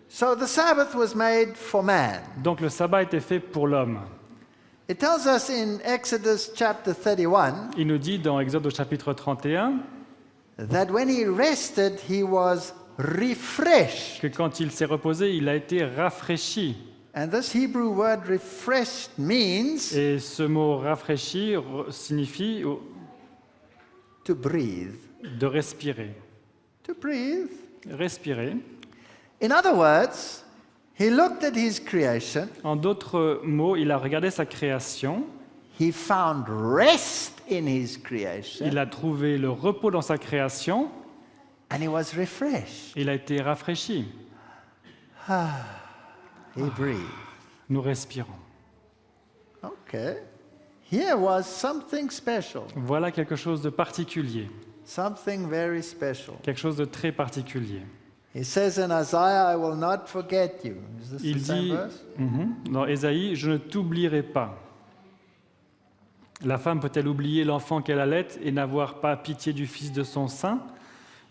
So the Sabbath was made for man. Donc le sabbat était fait pour l'homme. It tells us in Exodus chapter 31 Il nous dit dans Exode au chapitre 31 that when he rested, he was refreshed. que quand il s'est reposé, il a été rafraîchi. And this Hebrew word refreshed means Et ce mot rafraîchi signifie to breathe. de respirer. To breathe. Respirer. In other words, he looked at his creation, En d'autres mots, il a regardé sa création, he found rest in his creation, il a trouvé le repos dans sa création, and he was refreshed. il a été rafraîchi. He breathed. Nous respirons. Okay. Here was something special, Voilà quelque chose de particulier, something very special. quelque chose de très particulier. He says in Isaiah, I will not forget you. Is this Il the same dit verse? dans Ésaïe, je ne t'oublierai pas. La femme peut-elle oublier l'enfant qu'elle allait et n'avoir pas pitié du fils de son sein?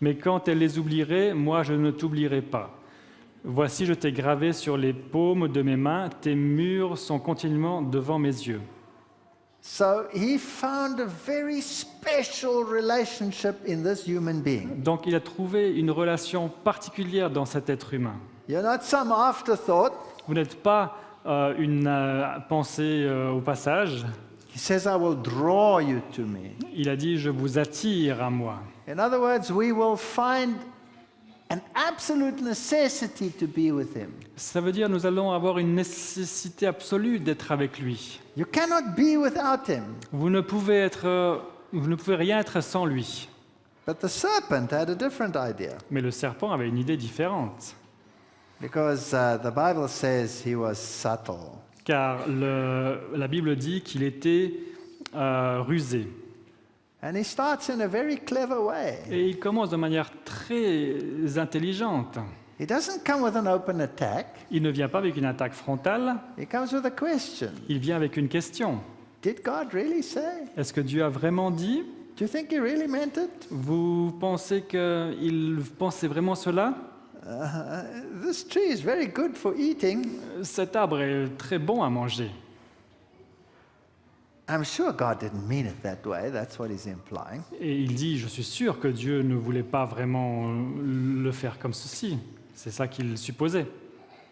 Mais quand elle les oublierait, moi je ne t'oublierai pas. Voici, je t'ai gravé sur les paumes de mes mains, tes murs sont continuellement devant mes yeux. So he found a very special relationship in this human being. Donc il a trouvé une relation particulière dans cet être humain. You're not some afterthought. Vous n'êtes pas une pensée au passage. He says, I will draw you to me. Il a dit, je vous attire à moi. In other words, we will find an absolute necessity to be with him. Ça veut dire nous allons avoir une nécessité absolue d'être avec lui. You cannot be without him. Vous ne pouvez rien être sans lui. But the serpent had a different idea Mais le serpent avait une idée différente. because the Bible says he was subtle. Car la Bible dit qu'il était rusé. And he starts in a very clever way. Et il commence de manière très intelligente. He doesn't come with an open attack. Il ne vient pas avec une attaque frontale, He comes with a question. il vient avec une question. Did God really say? Est-ce que Dieu a vraiment dit? Do you think he really meant it? Vous pensez qu'il pensait vraiment cela? This tree is very good for eating. Cet arbre est très bon à manger. I'm sure God didn't mean it that way. That's what he's implying. Et il dit, je suis sûr que Dieu ne voulait pas vraiment le faire comme ceci. C'est ça qu'il supposait.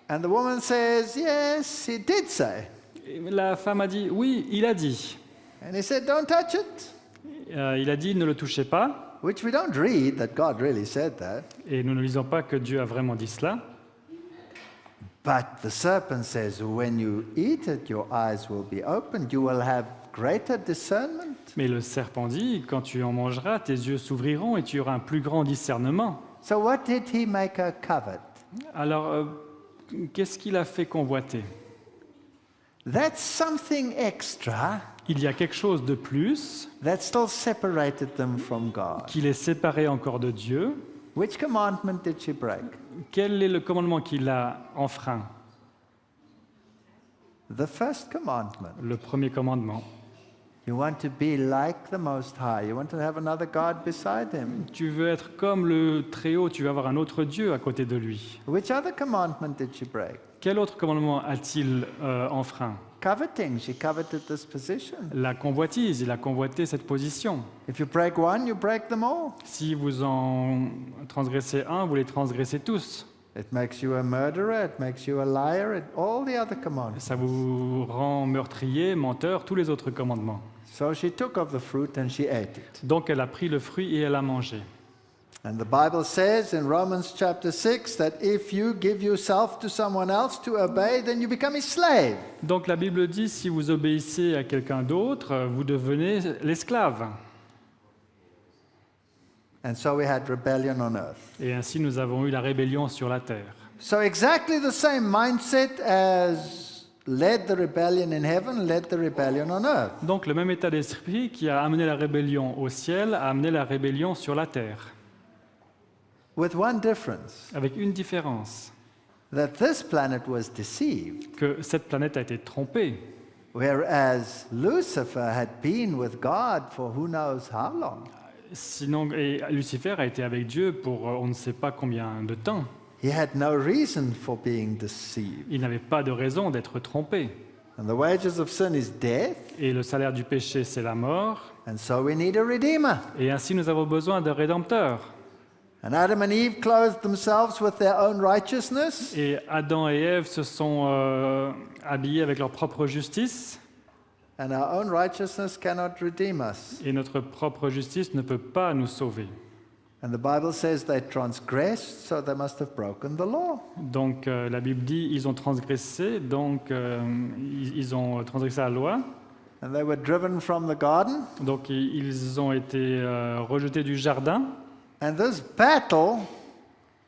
And the woman says, yes, he did say. Et la femme a dit, oui, il a dit. And he said, don't touch it. Il a dit, ne le touchez pas. Which we don't read that God really said that. Et nous ne lisons pas que Dieu a vraiment dit cela. But the serpent says, when you eat it, your eyes will be opened. You will have greater discernment. Mais le serpent dit, quand tu en mangeras, tes yeux s'ouvriront et tu auras un plus grand discernement. So what did he make her covet? Alors, qu'est-ce qu'il a fait convoiter? That's something extra Il y a quelque chose de plus that still separated them from God. qui les séparait encore de Dieu. Which commandment did she break? Quel est le commandement qu'il a enfreint? The first commandment. Le premier commandement. You want to be like the Most High. You want to have another God beside him. Tu veux être comme le Très-Haut, tu veux avoir un autre Dieu à côté de lui. Which other commandment did she break? Quel autre commandement a-t-il enfreint? Coveting. She coveted this position. La convoitise, il a convoité cette position. If you break one, you break them all. Si vous en transgressez un, vous les transgressez tous. It makes you a murderer, it makes you a liar, all the other commandments. Ça vous rend meurtrier, menteur, tous les autres commandements. So she took of the fruit and she ate it. Donc elle a pris le fruit et elle a mangé. And the Bible says in Romans chapter 6 that if you give yourself to someone else to obey, then you become his slave. Donc la Bible dit, si vous obéissez à quelqu'un d'autre, vous devenez l'esclave. And so we had rebellion on earth. Et ainsi nous avons eu la rébellion sur la terre. So exactly the same mindset as led the rebellion in heaven, led the rebellion on earth. Donc le même état d'esprit qui a amené la rébellion au ciel a amené la rébellion sur la terre. With one difference, Avec une différence, that this planet was deceived, que cette planète a été trompée, whereas Lucifer had been with God for who knows how long. sinon, et Lucifer a été avec Dieu pour on ne sait pas combien de temps. He had no reason for being deceived. Il n'avait pas de raison d'être trompé. And the wages of sin is death, Et le salaire du péché, c'est la mort. and so we need a redeemer. Et ainsi, nous avons besoin d'un rédempteur. And Adam and Eve clothed themselves with their own righteousness, Et Adam et Ève se sont habillés avec leur propre justice. and our own righteousness cannot redeem us. Et notre propre justice ne peut pas nous sauver. And the Bible says they transgressed, so they must have broken the law. Donc la Bible dit ils ont transgressé, donc ils ont transgressé la loi. And they were driven from the garden. Donc ils ont été rejetés du jardin. And this battle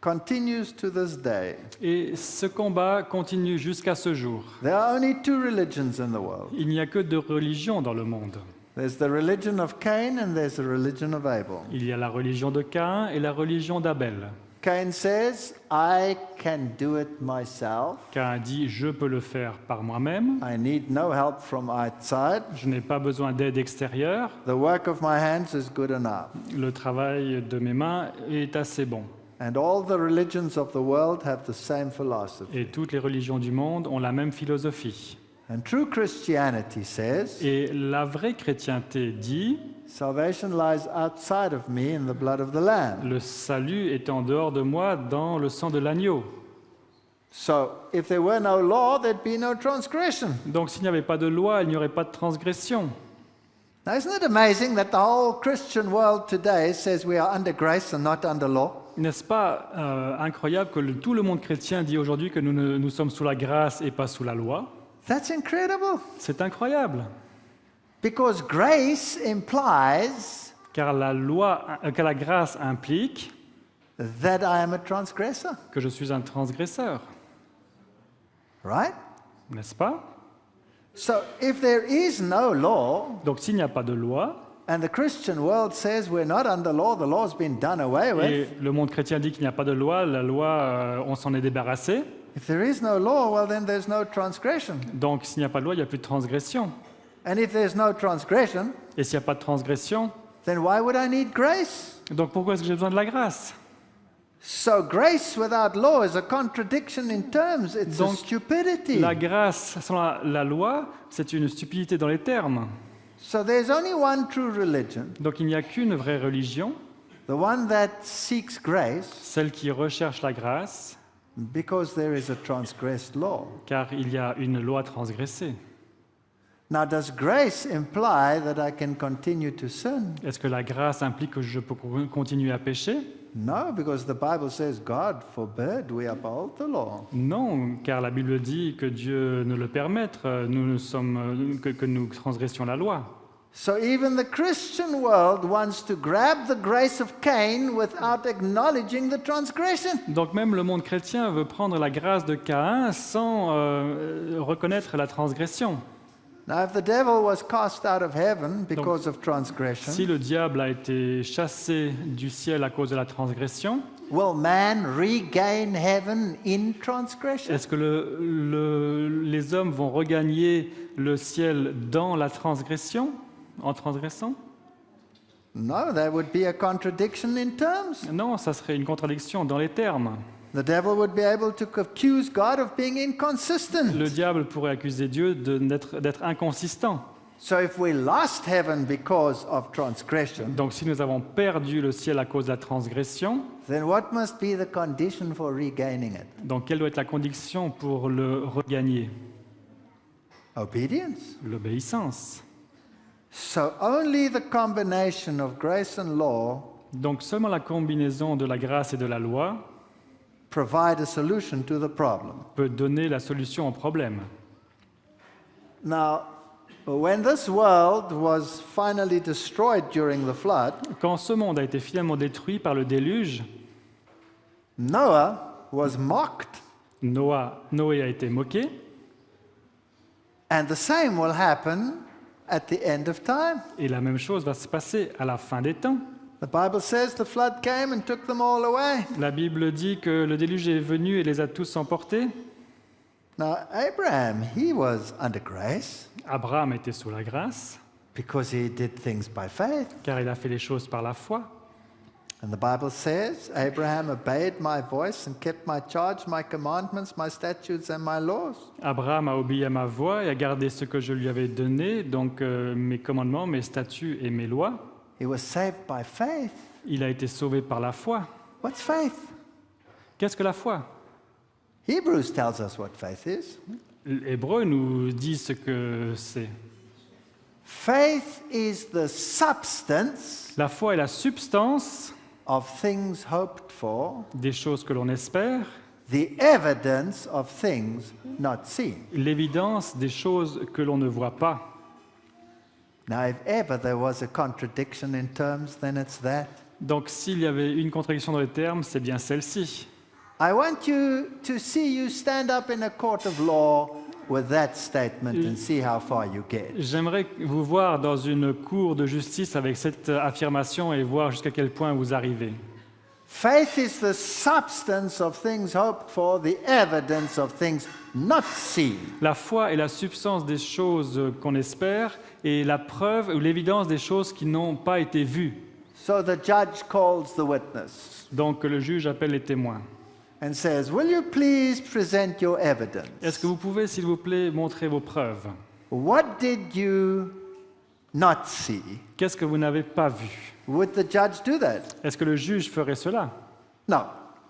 continues to this day. Et ce combat continue jusqu'à ce jour. There are only two religions in the world. Il n'y a que deux religions dans le monde. There's the religion of Cain and there's the religion of Abel. Il y a la religion de Caïn et la religion d'Abel. Cain says, I can do it myself. Caïn dit je peux le faire par moi-même. I need no help from outside. Je n'ai pas besoin d'aide extérieure. The work of my hands is good enough. Le travail de mes mains est assez bon. And all the religions of the world have the same philosophy. Et toutes les religions du monde ont la même philosophie. And true Christianity says, Et la vraie chrétienté dit salvation lies outside of me in the blood of the Lamb. le salut est en dehors de moi dans le sang de l'agneau. So if there were no law, there'd be no transgression. Donc s'il n'y avait pas de loi, il n'y aurait pas de transgression. Now, isn't it amazing that the whole Christian world today says we are under grace and not under law? N'est-ce pas incroyable que tout le monde chrétien dit aujourd'hui que nous sommes sous la grâce et pas sous la loi? That's incredible. C'est incroyable. Because grace implies Car la grâce implique that I am a transgressor, que je suis un transgresseur. right? N'est-ce pas? So if there is no law, Donc s'il n'y a pas de loi, and the Christian world says we're not under law, the law's been done away with. et le monde chrétien dit qu'il n'y a pas de loi, la loi, on s'en est débarrassé. If there is no law, well then there's no transgression. Donc s'il n'y a pas de loi, il n'y a plus de transgression. And if there's no transgression, Et s'il n'y a pas de transgression, then why would I need grace? donc pourquoi est-ce que j'ai besoin de la grâce? So grace without law is a contradiction in terms. It's a Donc, stupidity. La grâce sans la loi, c'est une stupidité dans les termes. So there's only one true religion, Donc il n'y a qu'une vraie religion, the one that seeks grace, celle qui recherche la grâce, because there is a transgressed law. car il y a une loi transgressée. Now, does grace imply that I can continue to sin? Est-ce que la grâce implique que je peux continuer à pécher? No, because the Bible says God forbid we uphold the law. Non, car la Bible dit que Dieu ne le permette, que nous transgressions la loi. So even the Christian world wants to grab the grace of Cain without acknowledging the transgression. Donc même le monde chrétien veut prendre la grâce de Caïn sans reconnaître la transgression. Now, if the devil was cast out of heaven because of transgression, Si le diable a été chassé du ciel à cause de la transgression, will man regain heaven in transgression? est-ce que les hommes vont regagner le ciel dans la transgression, en transgressant? No, there would be a contradiction in terms. Non, ça serait une contradiction dans les termes. The devil would be able to accuse God of being inconsistent. Le diable pourrait accuser Dieu d'être inconsistant. So if we lost heaven because of transgression, Donc si nous avons perdu le ciel à cause de la transgression, then what must be the condition for regaining it? donc quelle doit être la condition pour le regagner? Obedience. L'obéissance. So only the combination of grace and law Donc seulement la combinaison de la grâce et de la loi provide a solution to the problem. peut donner la solution au problème. Now, when this world was finally destroyed during the flood, Quand ce monde a été finalement détruit par le déluge, Noah was mocked, Noé a été moqué, and the same will happen at the end of time. et la même chose va se passer à la fin des temps. The Bible says the flood came and took them all away. La Bible dit que le déluge est venu et les a tous emportés. Now, Abraham, he was under grace Abraham était sous la grâce, because he did things by faith. car il a fait les choses par la foi. And the Bible says, Abraham obeyed my voice and kept my charge, my commandments, my statutes, and my laws. Abraham a obéi à ma voix et a gardé ce que je lui avais donné, donc mes commandements, mes statuts et mes lois. He was saved by faith. Il a été sauvé par la foi. What's faith? Qu'est-ce que la foi? Hebrews tells us what faith is. L'Hébreu nous dit ce que c'est. Faith is the substance La foi est la substance of things hoped for, des choses que l'on espère, the evidence of things not seen. l'évidence des choses que l'on ne voit pas. Now, if ever there was a contradiction in terms, then it's that. Donc s'il y avait une contradiction dans les termes, c'est bien celle-ci. I want you to see you stand up in a court of law with that statement and see how far you get. J'aimerais vous voir dans une cour de justice avec cette affirmation et voir jusqu'à quel point vous arrivez. Faith is the substance of things hoped for, the evidence of things not seen. La foi est la substance des choses qu'on espère et la preuve ou l'évidence des choses qui n'ont pas été vues. So the judge calls the witness Donc le juge appelle les témoins. and says, "Will you please present your evidence? Est-ce que vous pouvez, s'il vous plaît, montrer vos preuves? What did you not see?" Qu'est-ce que vous n'avez pas vu? Would the judge do that? Est-ce que le juge ferait cela? No.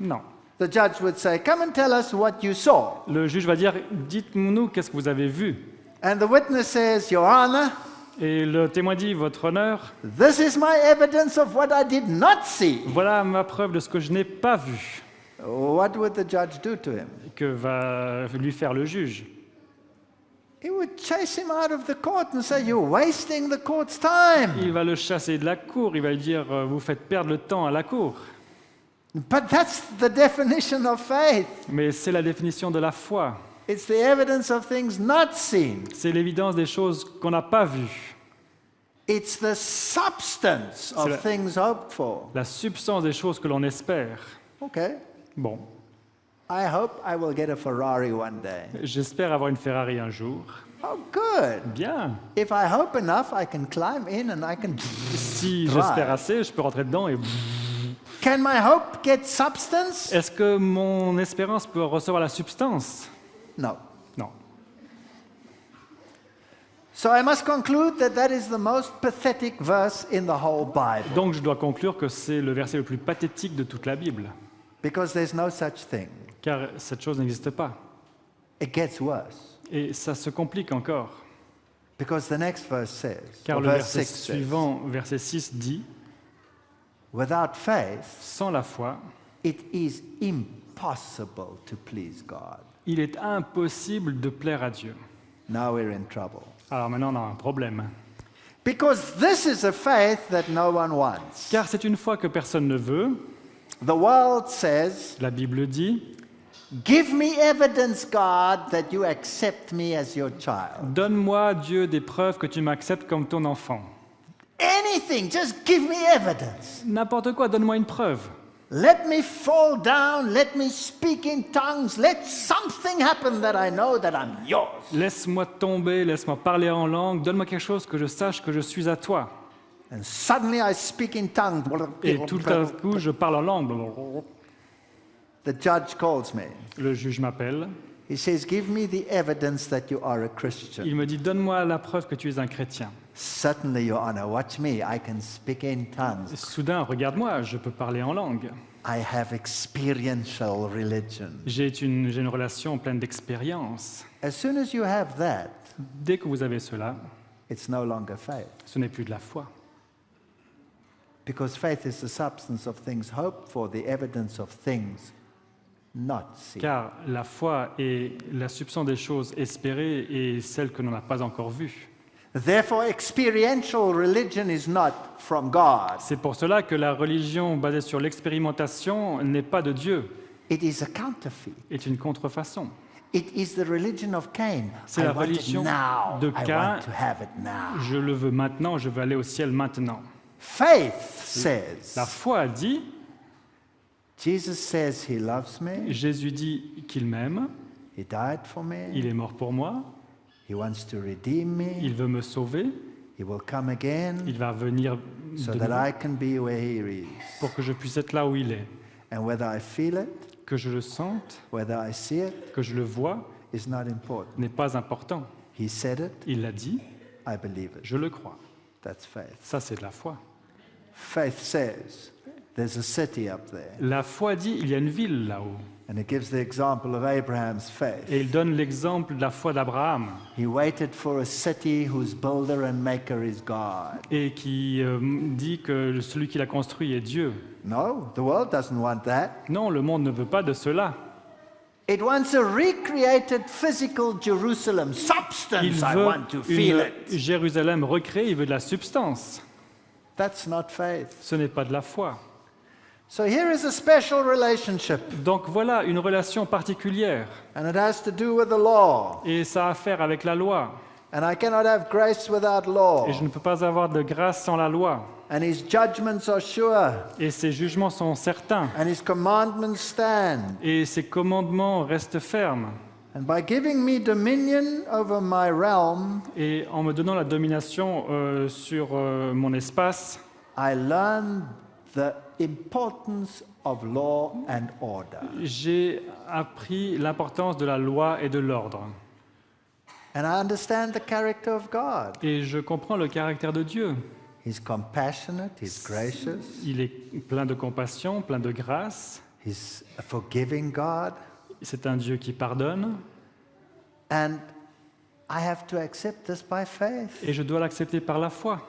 Non. The judge would say, "Come and tell us what you saw." Le juge va dire, dites-nous qu'est-ce que vous avez vu. And the witness says, "Your Honor, Et le témoin dit, votre honneur, this is my evidence of what I did not see." voilà ma preuve de ce que je n'ai pas vu. What would the judge do to him? Que va lui faire le juge? He would chase him out of the court and say, "You're wasting the court's time." Il va le chasser de la cour, il va lui dire, vous faites perdre le temps à la cour. But that's the definition of faith. Mais c'est la définition de la foi. It's the evidence of things not seen. C'est l'évidence des choses qu'on n'a pas vues. It's the substance C'est la- of things hoped for. La substance des choses que l'on espère. Okay. Bon, I hope I will get a Ferrari one day. j'espère avoir une Ferrari un jour. Oh, good. Bien. If I hope enough, I can climb in and I can Si drive. j'espère assez, je peux rentrer dedans et... Can my hope get substance? Est-ce que mon espérance peut recevoir la substance? No. Non. So I must conclude that that is the most pathetic verse in the whole Bible, Donc je dois conclure que c'est le verset le plus pathétique de toute la Bible. because there's no such thing. Car cette chose n'existe pas. It gets worse, Et ça se complique encore. because the next verse says, Car or le verse verset 6 says, suivant, verset 6 dit, without faith, sans la foi, it is impossible to please God. il est impossible de plaire à Dieu. Now we're in trouble. Alors maintenant on a un problème. Because this is a faith that no one wants. Car c'est une foi que personne ne veut. The world says, La Bible dit, "Give me evidence, God, that you accept me as your child." donne-moi Dieu des preuves que tu m'acceptes comme ton enfant. Anything, just give me evidence. N'importe quoi, donne-moi une preuve. Let me fall down, let me speak in tongues, let something happen that I know that I'm yours. Laisse-moi tomber, laisse-moi parler en langue, donne-moi quelque chose que je sache que je suis à toi. And suddenly I speak in tongues. Et tout à coup, je parle en langue. The judge calls me. Le juge m'appelle. He says, "Give me the evidence that you are a Christian." Il me dit, donne-moi la preuve que tu es un chrétien. Certainly, Your Honor, watch me. I can speak in tongues. Soudain, regarde-moi, je peux parler en langue. I have experiential religion. J'ai une relation pleine d'expérience. As soon as you have that, Dès que vous avez cela, it's no longer faith. ce n'est plus de la foi. Because faith is the substance of things hoped for, the evidence of things not seen. Car la foi est la substance des choses espérées et celle que l'on n'a pas encore vues. Therefore, experiential religion is not from God. C'est pour cela que la religion basée sur l'expérimentation n'est pas de Dieu, It is a counterfeit. est une contrefaçon. It is the religion of Cain. C'est I la want it religion now. de I Cain. want to have it now. Je le veux maintenant, je veux aller au ciel maintenant. Faith says, La foi dit, Jesus says he loves me, Jésus dit qu'il m'aime, he died for me, il est mort pour moi, he wants to redeem me, il veut me sauver, he will come again il va venir so de that nouveau I can be where he is. pour que je puisse être là où il est. And whether I feel it, Que je le sente, whether I see it, que je le vois, is not important. n'est pas important. He said it, Il l'a dit, I believe it. je le crois. That's faith. Ça, c'est de la foi. Faith says, there's a city up there. La foi dit, il y a une ville là-haut. And it gives the example of Abraham's faith. Et il donne l'exemple de la foi d'Abraham, He waited for a city whose builder and maker is God. et qui dit que celui qui l'a construit est Dieu. No, the world doesn't want that. Non, le monde ne veut pas de cela. It wants a recreated physical Jerusalem. Il Substance, I veut want to feel une it. Jérusalem recréée, il veut de la substance. That's not faith. Ce n'est pas de la foi. So here is a special relationship, Donc voilà une relation particulière, and it has to do with the law. et ça a à faire avec la loi. And I cannot have grace without law. Et je ne peux pas avoir de grâce sans la loi. And his judgments are sure, Et ses jugements sont certains, and his commandments stand. et ses commandements restent fermes. And by giving me dominion over my realm, Et en me donnant la domination sur mon espace, I learn the importance of law and order. j'ai appris l'importance de la loi et de l'ordre. And I understand the character of God. Et je comprends le caractère de Dieu. He's compassionate, he's gracious, Il est plein de compassion, plein de grâce. he's a forgiving God. C'est un Dieu qui pardonne. And I have to accept this by faith. Et je dois l'accepter par la foi.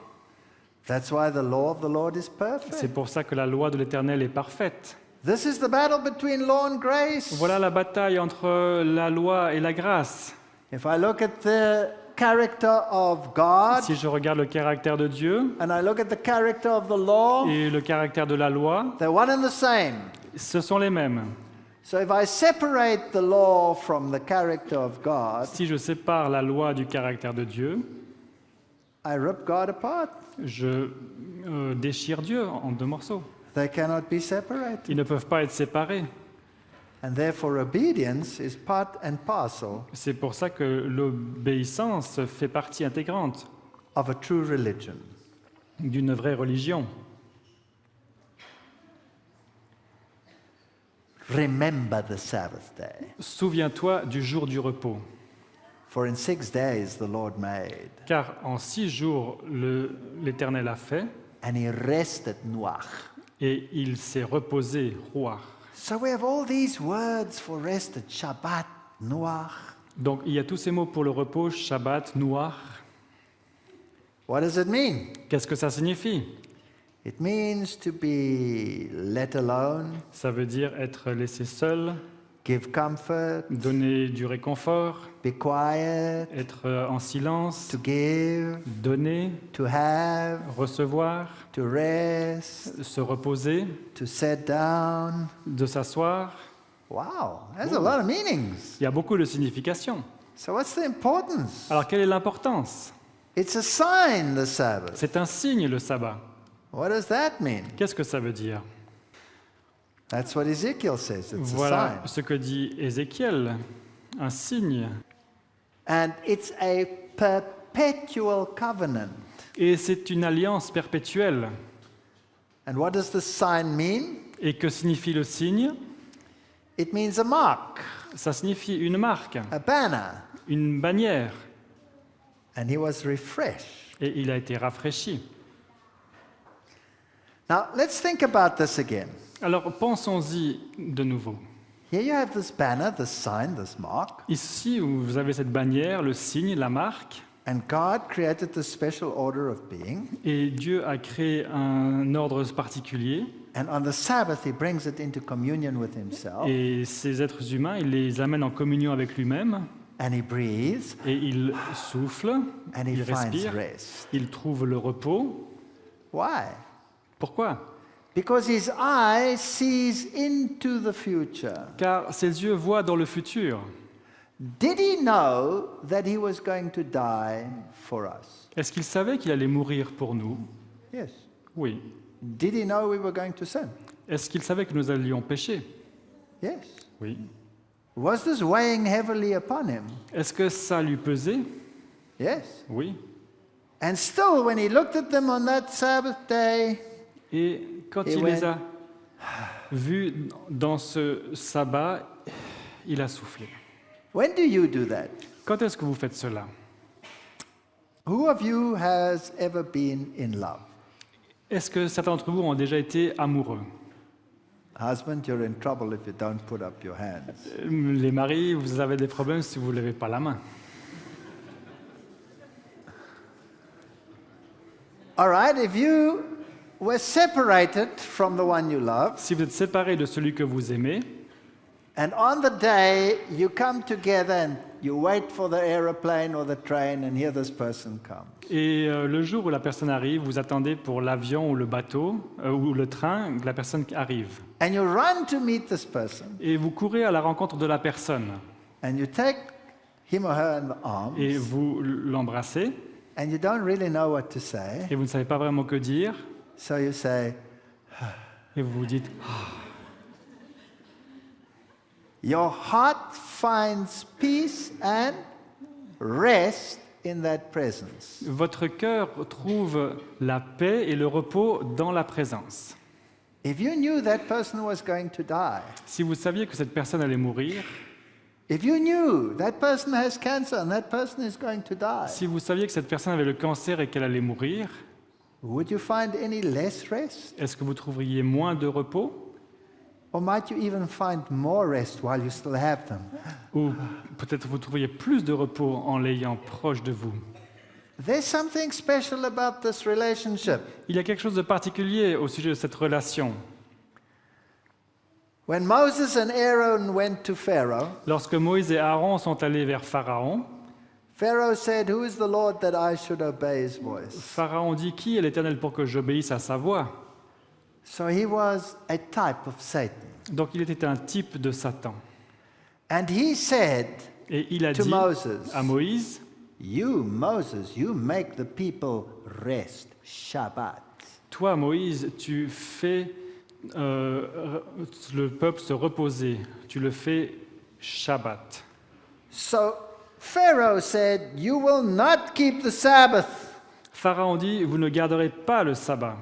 That's why the law of the Lord is C'est perfect. pour ça que la loi de l'Éternel est parfaite. This is the battle between law and grace. Voilà la bataille entre la loi et la grâce. If I look at the character of God Si je regarde le caractère de Dieu and I look at the character of the law, et le caractère de la loi, they're one and the same. ce sont les mêmes. So if I separate the law from the character of God, Si je sépare la loi du caractère de Dieu, I rip God apart. je déchire Dieu en deux morceaux. They cannot be separated. Ils ne peuvent pas être séparés. And therefore obedience is part and parcel C'est pour ça que l'obéissance fait partie intégrante of a true religion. d'une vraie religion. Remember the Sabbath day. Souviens-toi du jour du repos, For in 6 days the Lord made, car en 6 jours l'Éternel a fait, and he rested Noach. et il s'est reposé, roi. So we have all these words for rested, Shabbat, Noach. Donc il y a tous ces mots pour le repos, Shabbat, Noach. What does it mean? Qu'est-ce que ça signifie? It means to be let alone, Ça veut dire être laissé seul, give comfort, donner du réconfort, be quiet, être en silence, to give, donner, to have, recevoir, to rest, se reposer, to sit down. de s'asseoir. Wow, there's a lot of meanings. Il y a beaucoup de significations. So what's the importance? Alors quelle est l'importance? It's a sign, the Sabbath. C'est un signe, le sabbat. What does that mean? Qu'est-ce que ça veut dire? That's what Ezekiel says. It's a Voilà sign. ce que dit Ézéchiel, un signe. And it's a perpetual covenant. Et c'est une alliance perpétuelle. And what does the sign mean? Et que signifie le signe? It means a mark, Ça signifie une marque, a banner. une bannière. And he was refreshed. Et il a été rafraîchi. Now, let's think about this again. Alors pensons-y de nouveau. Here you have this banner, this sign, this mark. Ici, où vous avez cette bannière, le signe, la marque, And God created this special order of being. et Dieu a créé un ordre particulier, And on the Sabbath, he brings it into communion with himself. et ces êtres humains, il les amène en communion avec lui-même, And he breathes. et il souffle, And he il finds respire, rest. il trouve le repos. Why? Pourquoi? Because his eye sees into the future. Car ses yeux voient dans le futur. Did he know that he was going to die for us? Est-ce qu'il savait qu'il allait mourir pour nous? Yes. Oui. Did he know we were going to sin? Est-ce qu'il savait que nous allions pécher? Yes. Oui. Was this weighing heavily upon him? Est-ce que ça lui pesait? Yes. Oui. And still, when he looked at them on that Sabbath day, Et quand Et il ouais. les a vus dans ce sabbat, il a soufflé. when do you do that? Quand est-ce que vous faites cela? Who of you has ever been in love? Est-ce que certains d'entre vous ont déjà été amoureux? Husband, you're in trouble if you don't put up your hands. Les maris, vous avez des problèmes si vous ne levez pas la main. All right, if you were separated from the one you love, Si vous êtes séparés de celui que vous aimez, and on the day you come together and you wait for the aeroplane or the train, and here this person comes. et le jour où la personne arrive, vous attendez pour l'avion ou le bateau ou le train, que la personne arrive. And you run to meet this person, Et vous courez à la rencontre de la personne and you take him or her in the arms, et vous l'embrassez and you don't really know what to say, et vous ne savez pas vraiment que dire so you say, et vous vous dites your heart finds peace and rest in that presence. votre cœur trouve la paix et le repos dans la présence. If you knew that person was going to die, Si vous saviez que cette personne allait mourir, if you knew that person has cancer and that person is going to die, si vous saviez que cette personne avait le cancer et qu'elle allait mourir, would you find any less rest? est-ce que vous trouveriez moins de repos? Or might you even find more rest while you still have them? Ou peut-être vous trouveriez plus de repos en l'ayant proche de vous? There's something special about this relationship. Il y a quelque chose de particulier au sujet de cette relation. When Moses and Aaron went to Pharaoh, Lorsque Moïse et Aaron sont allés vers Pharaon, Pharaoh said, "Who is the Lord that I should obey his voice?" Pharaon dit: Qui est l'Éternel pour que j'obéisse à sa voix? So he was a type of Satan. Donc il était un type de Satan. And he said Et il a to dit Moses, à Moïse: "You, Moses, you make the people rest, Shabbat." Toi, Moïse, tu fais le peuple se reposer. Tu le fais Shabbat. So Pharaoh said, "You will not keep the Sabbath." Pharaon dit: Vous ne garderez pas le sabbat.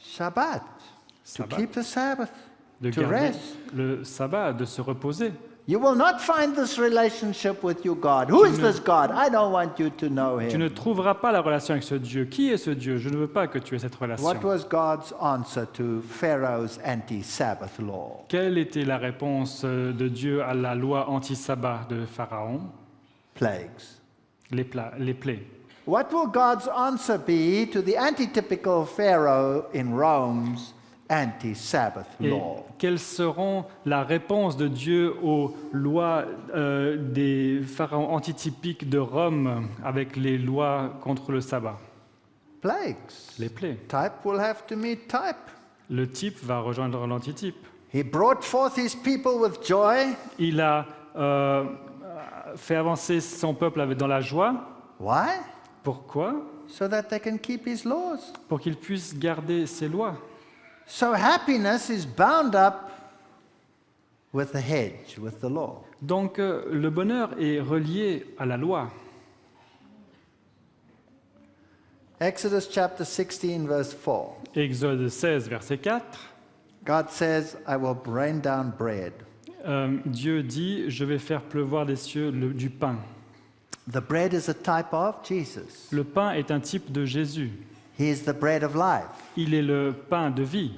Shabbat. To Sabbat. keep the Sabbath. De To garder rest. le sabbat, de se reposer. You will not find this relationship with your God. Who is this God? I don't want you to know Tu ne him. trouveras pas la relation avec ce Dieu. Qui est ce Dieu? Je ne veux pas que tu aies cette What relation. was God's answer to Pharaoh's anti-Sabbath law? Quelle était la réponse de Dieu à la loi anti-sabbat de Pharaon? Plagues. Les plaies. What will God's answer be to the antitypical Pharaoh in Rome's anti-Sabbath Et law? quelles seront la réponse de Dieu aux lois des pharaons antitypiques de Rome avec les lois contre le sabbat? Plagues. Les plaies. Type will have to meet type. Le type va rejoindre l'antitype. He brought forth his people with joy. Il a fait avancer son peuple dans la joie. Why? Pourquoi? So that they can keep his laws. Pour qu'il puisse garder ses lois. So happiness is bound up with the hedge, with the law. Donc le bonheur est relié à la loi. Exodus chapter 16, verse 4. Exode 16, verset 4. God says, I will rain down bread. Dieu dit: Je vais faire pleuvoir des cieux du pain. The bread is a type of Jesus. Le pain est un type de Jésus. He is the bread of life. Il est le pain de vie.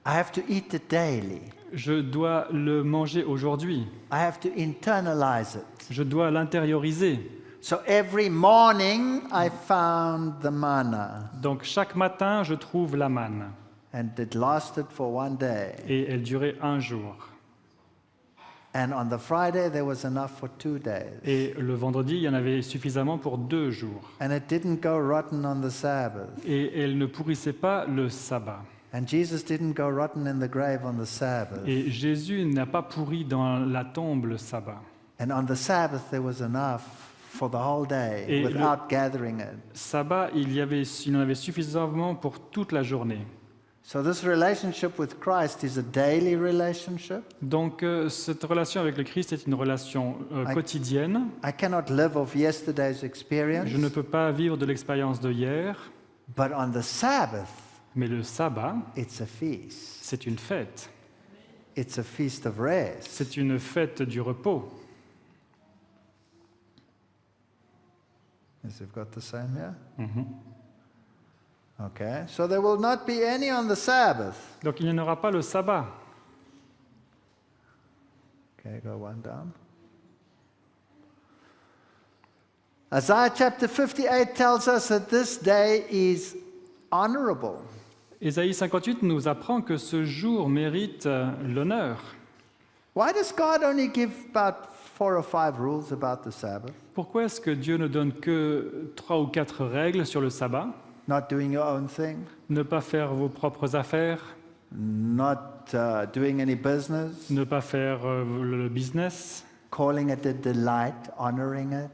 I have to eat it daily. Je dois le manger aujourd'hui. I have to internalize it. Je dois l'intérioriser. So every morning I found the manna, Donc chaque matin, je trouve la manne. and it lasted for one day. Et elle durait un jour. And on the Friday there was enough for 2 days. Et le vendredi, il y en avait suffisamment pour 2 jours. And it didn't go rotten on the Sabbath. Et elle ne pourrissait pas le sabbat. And Jesus didn't go rotten in the grave on the Sabbath. Et Jésus n'a pas pourri dans la tombe le sabbat. And on the Sabbath there was enough for the whole day Et without gathering it. Sabbat, il en avait suffisamment pour toute la journée. So this relationship with Christ is a daily relationship. Donc cette relation avec le Christ est une relation quotidienne. I cannot live off yesterday's experience. Je ne peux pas vivre de l'expérience de hier, But on the Sabbath, mais le sabbat, it's a feast. c'est une fête. It's a feast of rest. C'est une fête du repos. Yes, we've got the same here. Okay, so there will not be any on the Sabbath. Donc il n'y en aura pas le sabbat. Okay, go one down. Isaiah chapter 58 tells us that this day is honorable. Ésaïe 58 nous apprend que ce jour mérite l'honneur. Why does God only give about 4 or 5 rules about the Sabbath? Pourquoi est-ce que Dieu ne donne que 3 ou 4 règles sur le sabbat? Not doing your own thing, Ne pas faire vos propres affaires, not doing any business, ne pas faire le business, calling it a delight, honoring it,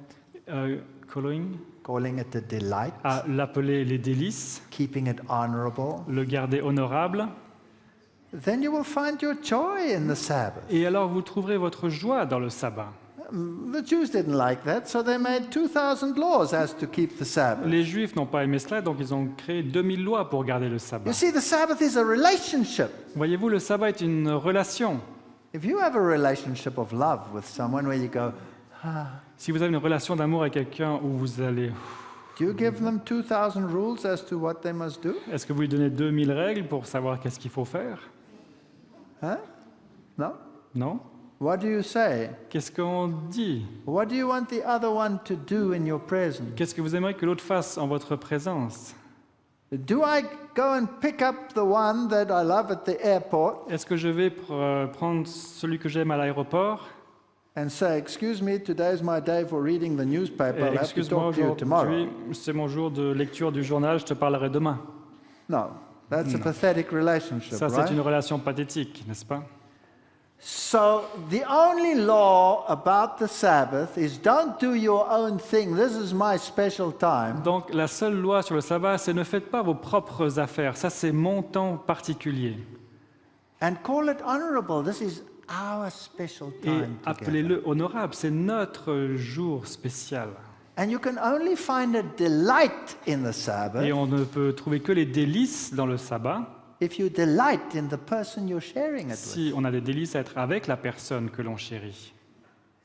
calling it a delight, à l'appeler les délices, keeping it honorable. le garder honorable. Then you will find your joy in the Sabbath. Et alors vous trouverez votre joie dans le sabbat. The Jews didn't like that, so they made 2,000 laws as to keep the Sabbath. Les Juifs n'ont pas aimé cela, donc ils ont créé 2000 lois pour garder le sabbat. You see, the Sabbath is a relationship. Voyez-vous, le sabbat est une relation. If you have a relationship of love with someone where you go, Si vous avez une relation d'amour avec quelqu'un où vous allez... do you give them 2,000 rules as to what they must do? Est-ce que vous lui donnez 2000 règles pour savoir qu'est-ce qu'il faut faire? Huh? No? Non? What do you say? Qu'est-ce qu'on dit? What do you want the other one to do in your presence? Qu'est-ce que vous aimeriez que l'autre fasse en votre présence? Do I go and pick up the one that I love at the airport Est-ce que je vais prendre celui que j'aime à l'aéroport? and say, excuse me, today is my day for reading the newspaper, I'll have to Excuse-moi, talk to you tomorrow? aujourd'hui, c'est mon jour de lecture du journal, je te parlerai demain. No, that's a pathetic relationship, Ça, c'est right? une relation pathétique, n'est-ce pas? So the only law about the Sabbath is don't do your own thing. This is my special time. Donc, la seule loi sur le sabbat, c'est ne faites pas vos propres affaires. Ça, c'est mon temps particulier. And call it honorable. This is our special Et time together. appelez-le honorable. C'est notre jour spécial. And you can only find a delight in the Sabbath Et on ne peut trouver que les délices dans le sabbat if you delight in the person you're sharing it with. si on a des délices à être avec la personne que l'on chérit.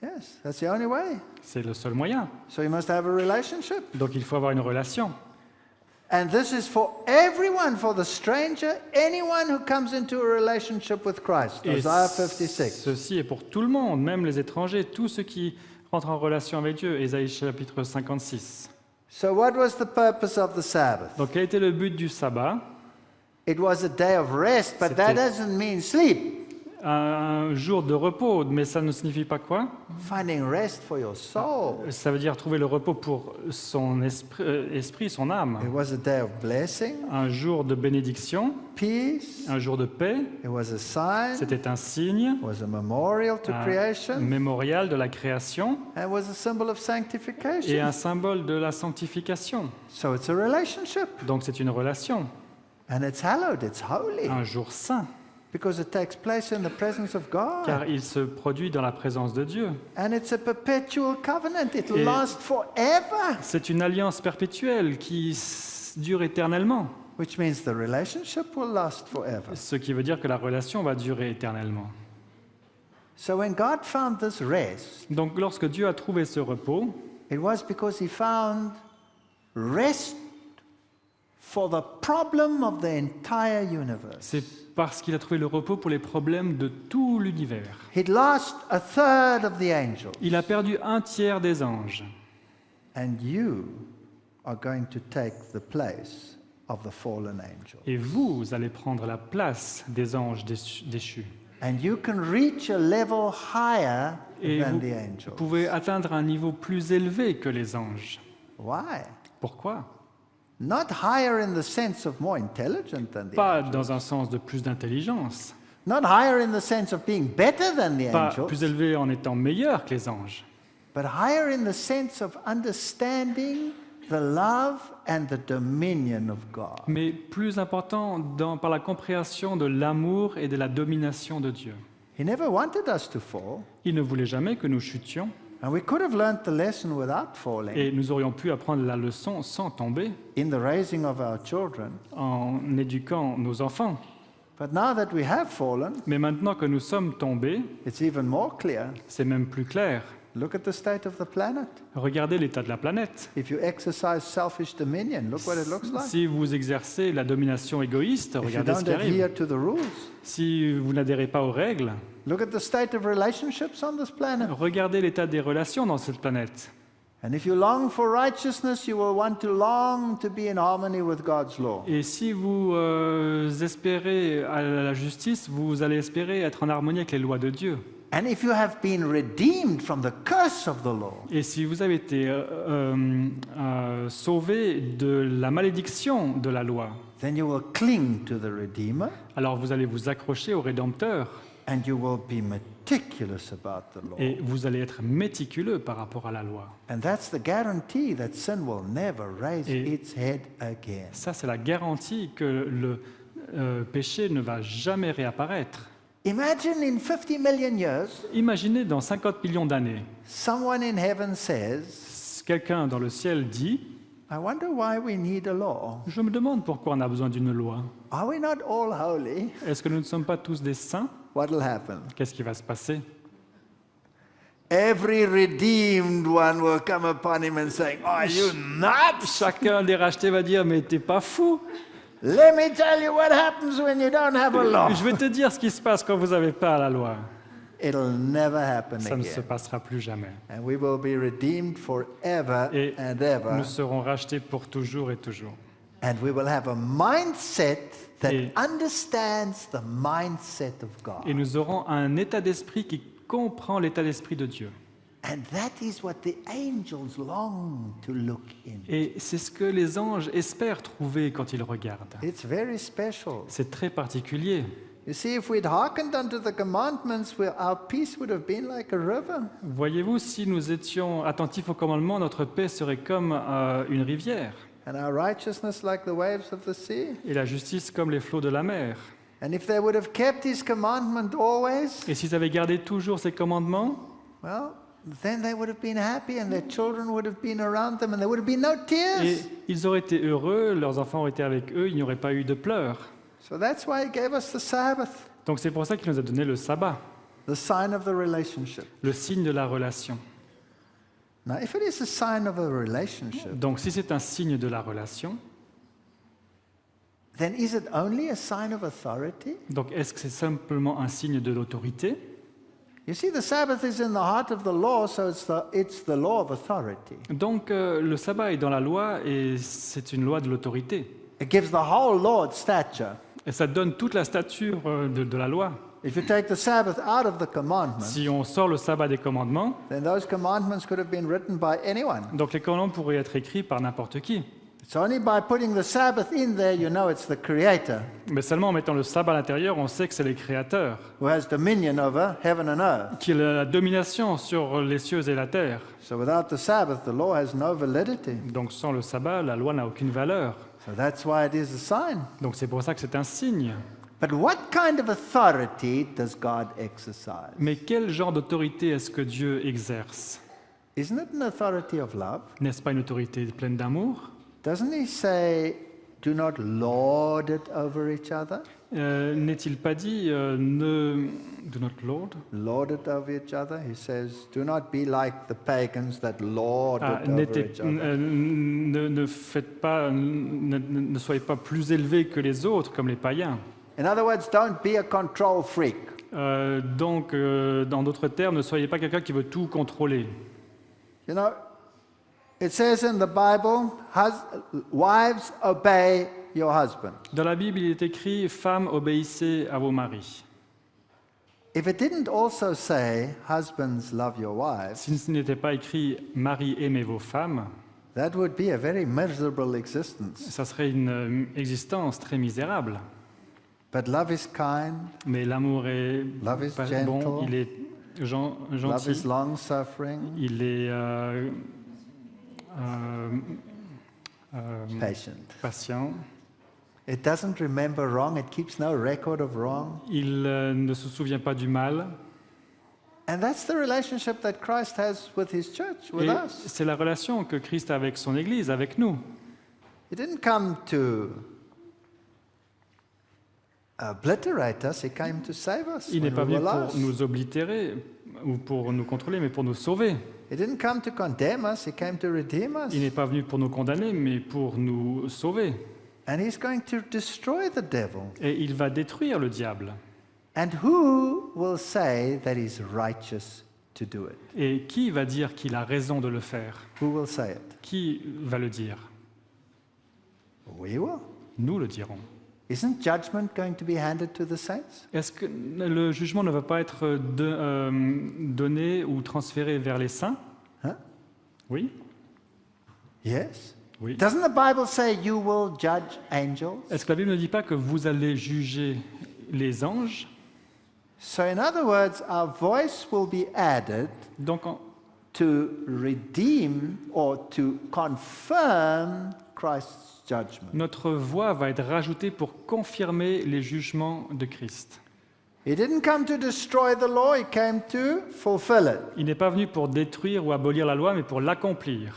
Yes, that's the only way. C'est le seul moyen. So you must have a relationship. Donc, il faut avoir une relation. And this is for everyone, for the stranger, anyone who comes into a relationship with Christ. Et Isaiah 56. ceci est pour tout le monde, même les étrangers, tous ceux qui rentrent en relation avec Dieu. Ésaïe chapitre 56. So what was the purpose of the Sabbath? Donc, quel était le but du sabbat? It was a day of rest, but that doesn't mean sleep. Un jour de repos, mais ça ne signifie pas quoi? Finding rest for your soul. Ça veut dire trouver le repos pour son esprit, son âme. It was a day of blessing, Un jour de bénédiction, peace. un jour de paix. It was a sign. C'était un signe, It was a memorial to un creation. mémorial de la création And it was a symbol of et sanctification. un symbole de la sanctification. So it's a relationship. Donc c'est une relation, And it's hallowed, it's holy. un jour saint, Because it takes place in the presence of God. car il se produit dans la présence de Dieu. And it's a perpetual covenant. It'll Et- last forever. C'est une alliance perpétuelle qui dure éternellement, Which means the relationship will last forever. ce qui veut dire que la relation va durer éternellement. So when God found this rest, Donc lorsque Dieu a trouvé ce repos, it was because he found rest for the problem of the entire universe. c'est parce qu'il a trouvé le repos pour les problèmes de tout l'univers. He'd lost a third of the angels. Il a perdu un tiers des anges. And you are going to take the place of the fallen angel. Et vous allez prendre la place des anges déchus. And you can reach a level higher Et than vous the angels. pouvez atteindre un niveau plus élevé que les anges. Why? Pourquoi? Not higher in the sense of more intelligent than the Pas angels. dans un sens de plus d'intelligence, Not higher in the sense of being better than the pas angels. plus élevé en étant meilleur que les anges, But higher in the sense of understanding the love and the dominion of God. mais plus important par la compréhension de l'amour et de la domination de Dieu. He never wanted us to fall, Il ne voulait jamais que nous chutions, and we could have learned the lesson without falling et nous aurions pu apprendre la leçon sans tomber in the raising of our children. en éduquant nos enfants. But now that we have fallen, Mais maintenant que nous sommes tombés, it's even more clear. c'est même plus clair. Look at the state of the planet. Regardez l'état de la planète. If you exercise selfish dominion, look what it looks like. Si vous exercez la domination égoïste, If you regardez ce don't qui arrive. adhere to the rules, Si vous n'adhérez pas aux règles, look at the state of relationships on this planet. regardez l'état des relations dans cette planète. And if you long for righteousness, you will want to long to be in harmony with God's law. Et si vous espérez à la justice, vous allez espérer être en harmonie avec les lois de Dieu. And if you have been redeemed from the curse of the law, Et si vous avez été sauvé de la malédiction de la loi, then you will cling to the Redeemer alors vous allez vous accrocher au Rédempteur and you will be meticulous about the law. et vous allez être méticuleux par rapport à la loi. And that's the guarantee that sin will never raise Et- its head again. Ça, c'est la garantie que le péché ne va jamais réapparaître. Imagine in 50 million years, Imaginez dans 50 millions d'années, someone in heaven says, quelqu'un dans le ciel dit I wonder why we need a law. « Je me demande pourquoi on a besoin d'une loi. Are we not all holy? Est-ce que nous ne sommes pas tous des saints? What will happen? Qu'est-ce qui va se passer? Every redeemed one will come upon him and say, are you nuts? Chacun des rachetés va dire « Mais t'es pas fou? Let me tell you what happens when you don't have a law. Je vais te dire ce qui se passe quand vous n'avez pas la loi. It'll never happen Ça ne se again. passera plus jamais. And we will be redeemed forever Et and ever. nous serons rachetés pour toujours et toujours. And we will have a mindset that Et- understands the mindset of God. Et nous aurons un état d'esprit qui comprend l'état d'esprit de Dieu. And that is what the angels long to look in. Et c'est ce que les anges espèrent trouver quand ils regardent. It's very special. C'est très particulier. You see, if we'd hearkened unto the commandments, our peace would have been like a river. Voyez-vous, si nous étions attentifs aux commandements, notre paix serait comme une rivière, And our righteousness like the waves of the sea. et la justice comme les flots de la mer. And if they would have kept his commandment always, Et s'ils avaient gardé toujours ces commandements, well, then they would have been happy and their children would have been around them and there would have been no tears. et ils auraient été heureux, leurs enfants auraient été avec eux, il n'y aurait pas eu de pleurs. So that's why he gave us the Sabbath, Donc c'est pour ça qu'il nous a donné le sabbat, the sign of the relationship. le signe de la relation. Now, if it is a sign of a relationship, Donc si c'est un signe de la relation, then is it only a sign of authority? donc est-ce que c'est simplement un signe de l'autorité? You see, the Sabbath is in the heart of the law, so it's the law of authority. Donc le sabbat est dans la loi et c'est une loi de l'autorité. It gives the whole law its stature. Et ça donne toute la stature de la loi. If you take the Sabbath out of the commandments, Si on sort le sabbat des commandements, then those commandments could have been written by anyone. donc les commandements pourraient être écrits par n'importe qui. It's only by putting the Sabbath in there you know it's the Creator Mais seulement en mettant le sabbat à l'intérieur, on sait que c'est le Créateur who has dominion over heaven and earth. qui a la domination sur les cieux et la terre. So without the Sabbath, the law has no validity. Donc sans le sabbat, la loi n'a aucune valeur. So that's why it is a sign. Donc c'est pour ça que c'est un signe. But what kind of authority does God exercise? Mais quel genre d'autorité est-ce que Dieu exerce? Isn't it an authority of love? N'est-ce pas une autorité pleine d'amour? Doesn't he say, do not lord it over each other? N'est-il pas dit do not lord? Lord it over each other? He says, do not be like the pagans that lord it over each other. Ne faites pas, ne soyez pas plus élevés que les autres comme les païens. In other words, don't be a control freak. Donc, dans d'autres termes, ne soyez pas quelqu'un qui veut tout contrôler. You know, it says in the Bible, wives, obey your husband. Dans la Bible, il est écrit « Femmes, obéissez à vos maris If it didn't also say, husbands, love your ». wives, Si ce n'était pas écrit « Maris, aimez vos femmes that would be a very miserable » existence. ça serait une existence très misérable. But love is kind, Mais l'amour est Love is pas gentle. bon, il est love gentil, is long-suffering, il est patient. patient. It doesn't remember wrong, it keeps no record of wrong. Il ne se souvient pas du mal. And that's the relationship that Christ has with his church, with Et us. c'est la relation que Christ a avec son Église, avec nous. He didn't come to obliterate us, he came to save us Il n'est when pas we venu were pour lost. nous oblitérer, ou pour nous contrôler, mais pour nous sauver. He didn't come to condemn us, he came to redeem us. Il n'est pas venu pour nous condamner, mais pour nous sauver. And he's going to destroy the devil. Et il va détruire le diable. And who will say that he's righteous to do it? Et qui va dire qu'il a raison de le faire? Who will say it? Qui va le dire? We will. Nous le dirons. Isn't judgment going to be handed to the saints? Est-ce que le jugement ne va pas être donné ou transféré vers les saints? Huh? Oui? Yes. Oui. Doesn't the Bible say you will judge angels? Est-ce que la Bible ne dit pas que vous allez juger les anges? So in other words, our voice will be added Donc, to redeem or to confirm Christ's judgment. notre voix va être rajoutée pour confirmer les jugements de Christ. He didn't come to destroy the law, he came to fulfill it. Il n'est pas venu pour détruire ou abolir la loi, mais pour l'accomplir.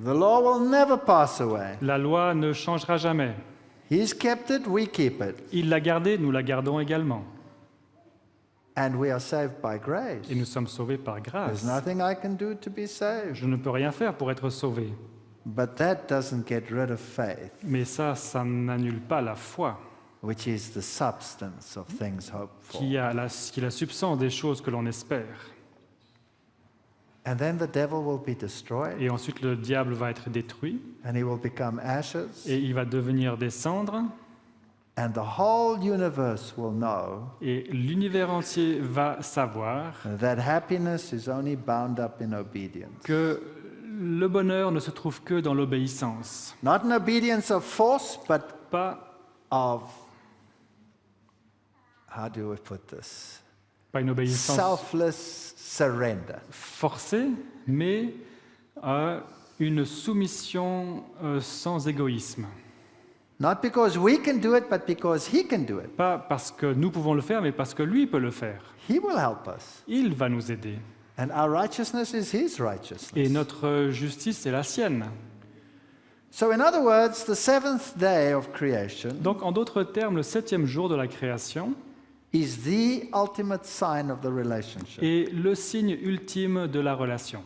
The law will never pass away. La loi ne changera jamais. He's kept it, we keep it. Il l'a gardée, nous la gardons également. And we are saved by grace. Et nous sommes sauvés par There's grâce. nothing I can do to be saved. Je ne peux rien faire pour être sauvé. But that doesn't get rid of faith, Mais ça n'annule pas la foi, which is the substance of things hoped for. qui est la substance des choses que l'on espère. And then the devil will be destroyed, Et ensuite, le diable va être détruit, and he will become ashes, et il va devenir des cendres, and the whole universe will know et l'univers entier va savoir that happiness is only bound up in obedience. que le bonheur ne se trouve que dans l'obéissance. Not an obedience of force, but Pas of, how do we put this? une obéissance Selfless surrender. forcée, mais une soumission sans égoïsme. Not because we can do it, but because he can do it. Pas parce que nous pouvons le faire, mais parce que lui peut le faire. He will help us. Il va nous aider. And our righteousness is his Et righteousness. notre justice est la sienne. So in other words, the seventh day of creation Donc, en d'autres termes, le 7e jour de la création is the ultimate sign of the relationship. est le signe ultime de la relation.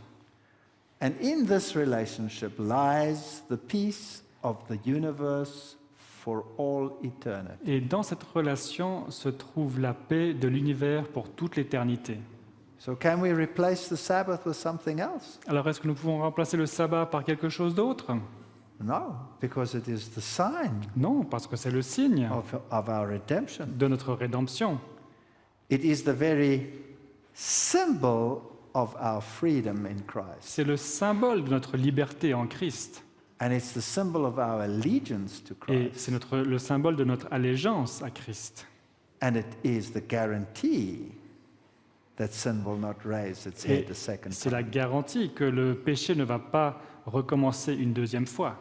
And in this relationship lies the peace of the universe for all eternity. Et dans cette relation se trouve la paix de l'univers pour toute l'éternité. So can we replace the Sabbath with something else? Alors, est-ce que nous pouvons remplacer le sabbat par quelque chose d'autre? No, because it is the sign Non, parce que c'est le signe of our redemption. de notre rédemption. It is the very symbol of our freedom in Christ. C'est le symbole de notre liberté en Christ. And it's the symbol of our allegiance to Et Christ. c'est le symbole de notre allégeance à Christ. And it is the guarantee that sin will not raise its head Et a second c'est la time. garantie que le péché ne va pas recommencer une deuxième fois.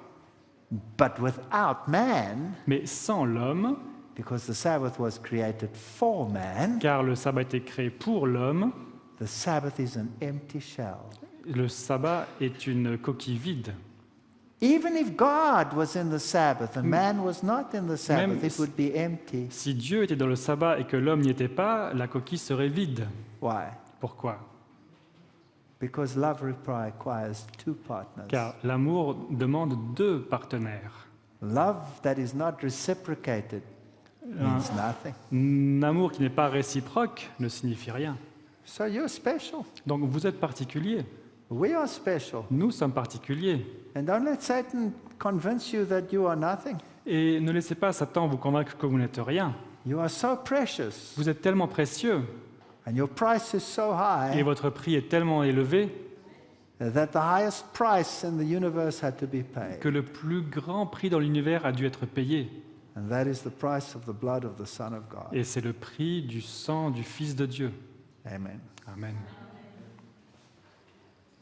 But without man, Mais sans l'homme, because the Sabbath was created for man, car le sabbat a été créé pour l'homme, the Sabbath is an empty shell. le sabbat est une coquille vide. Even if God was in the Sabbath and man was not in the Sabbath, it si- would be empty. Si Dieu était dans le sabbat et que l'homme n'y était pas, la coquille serait vide. Why? Pourquoi? Because love requires two partners. Car l'amour demande deux partenaires. Love that is not reciprocated means nothing. Un amour qui n'est pas réciproque ne signifie rien. So you're special. Donc vous êtes particulier. We are special. Nous sommes particuliers. And don't let Satan convince you that you are nothing. Et ne laissez pas Satan vous convaincre que vous n'êtes rien. You are so precious. Vous êtes tellement précieux And your price is so et high votre prix est tellement élevé that the highest price in the universe had to be paid. que le plus grand prix dans l'univers a dû être payé. And that is the price of the blood of the Son of God. Et c'est le prix du sang du Fils de Dieu. Amen. Amen.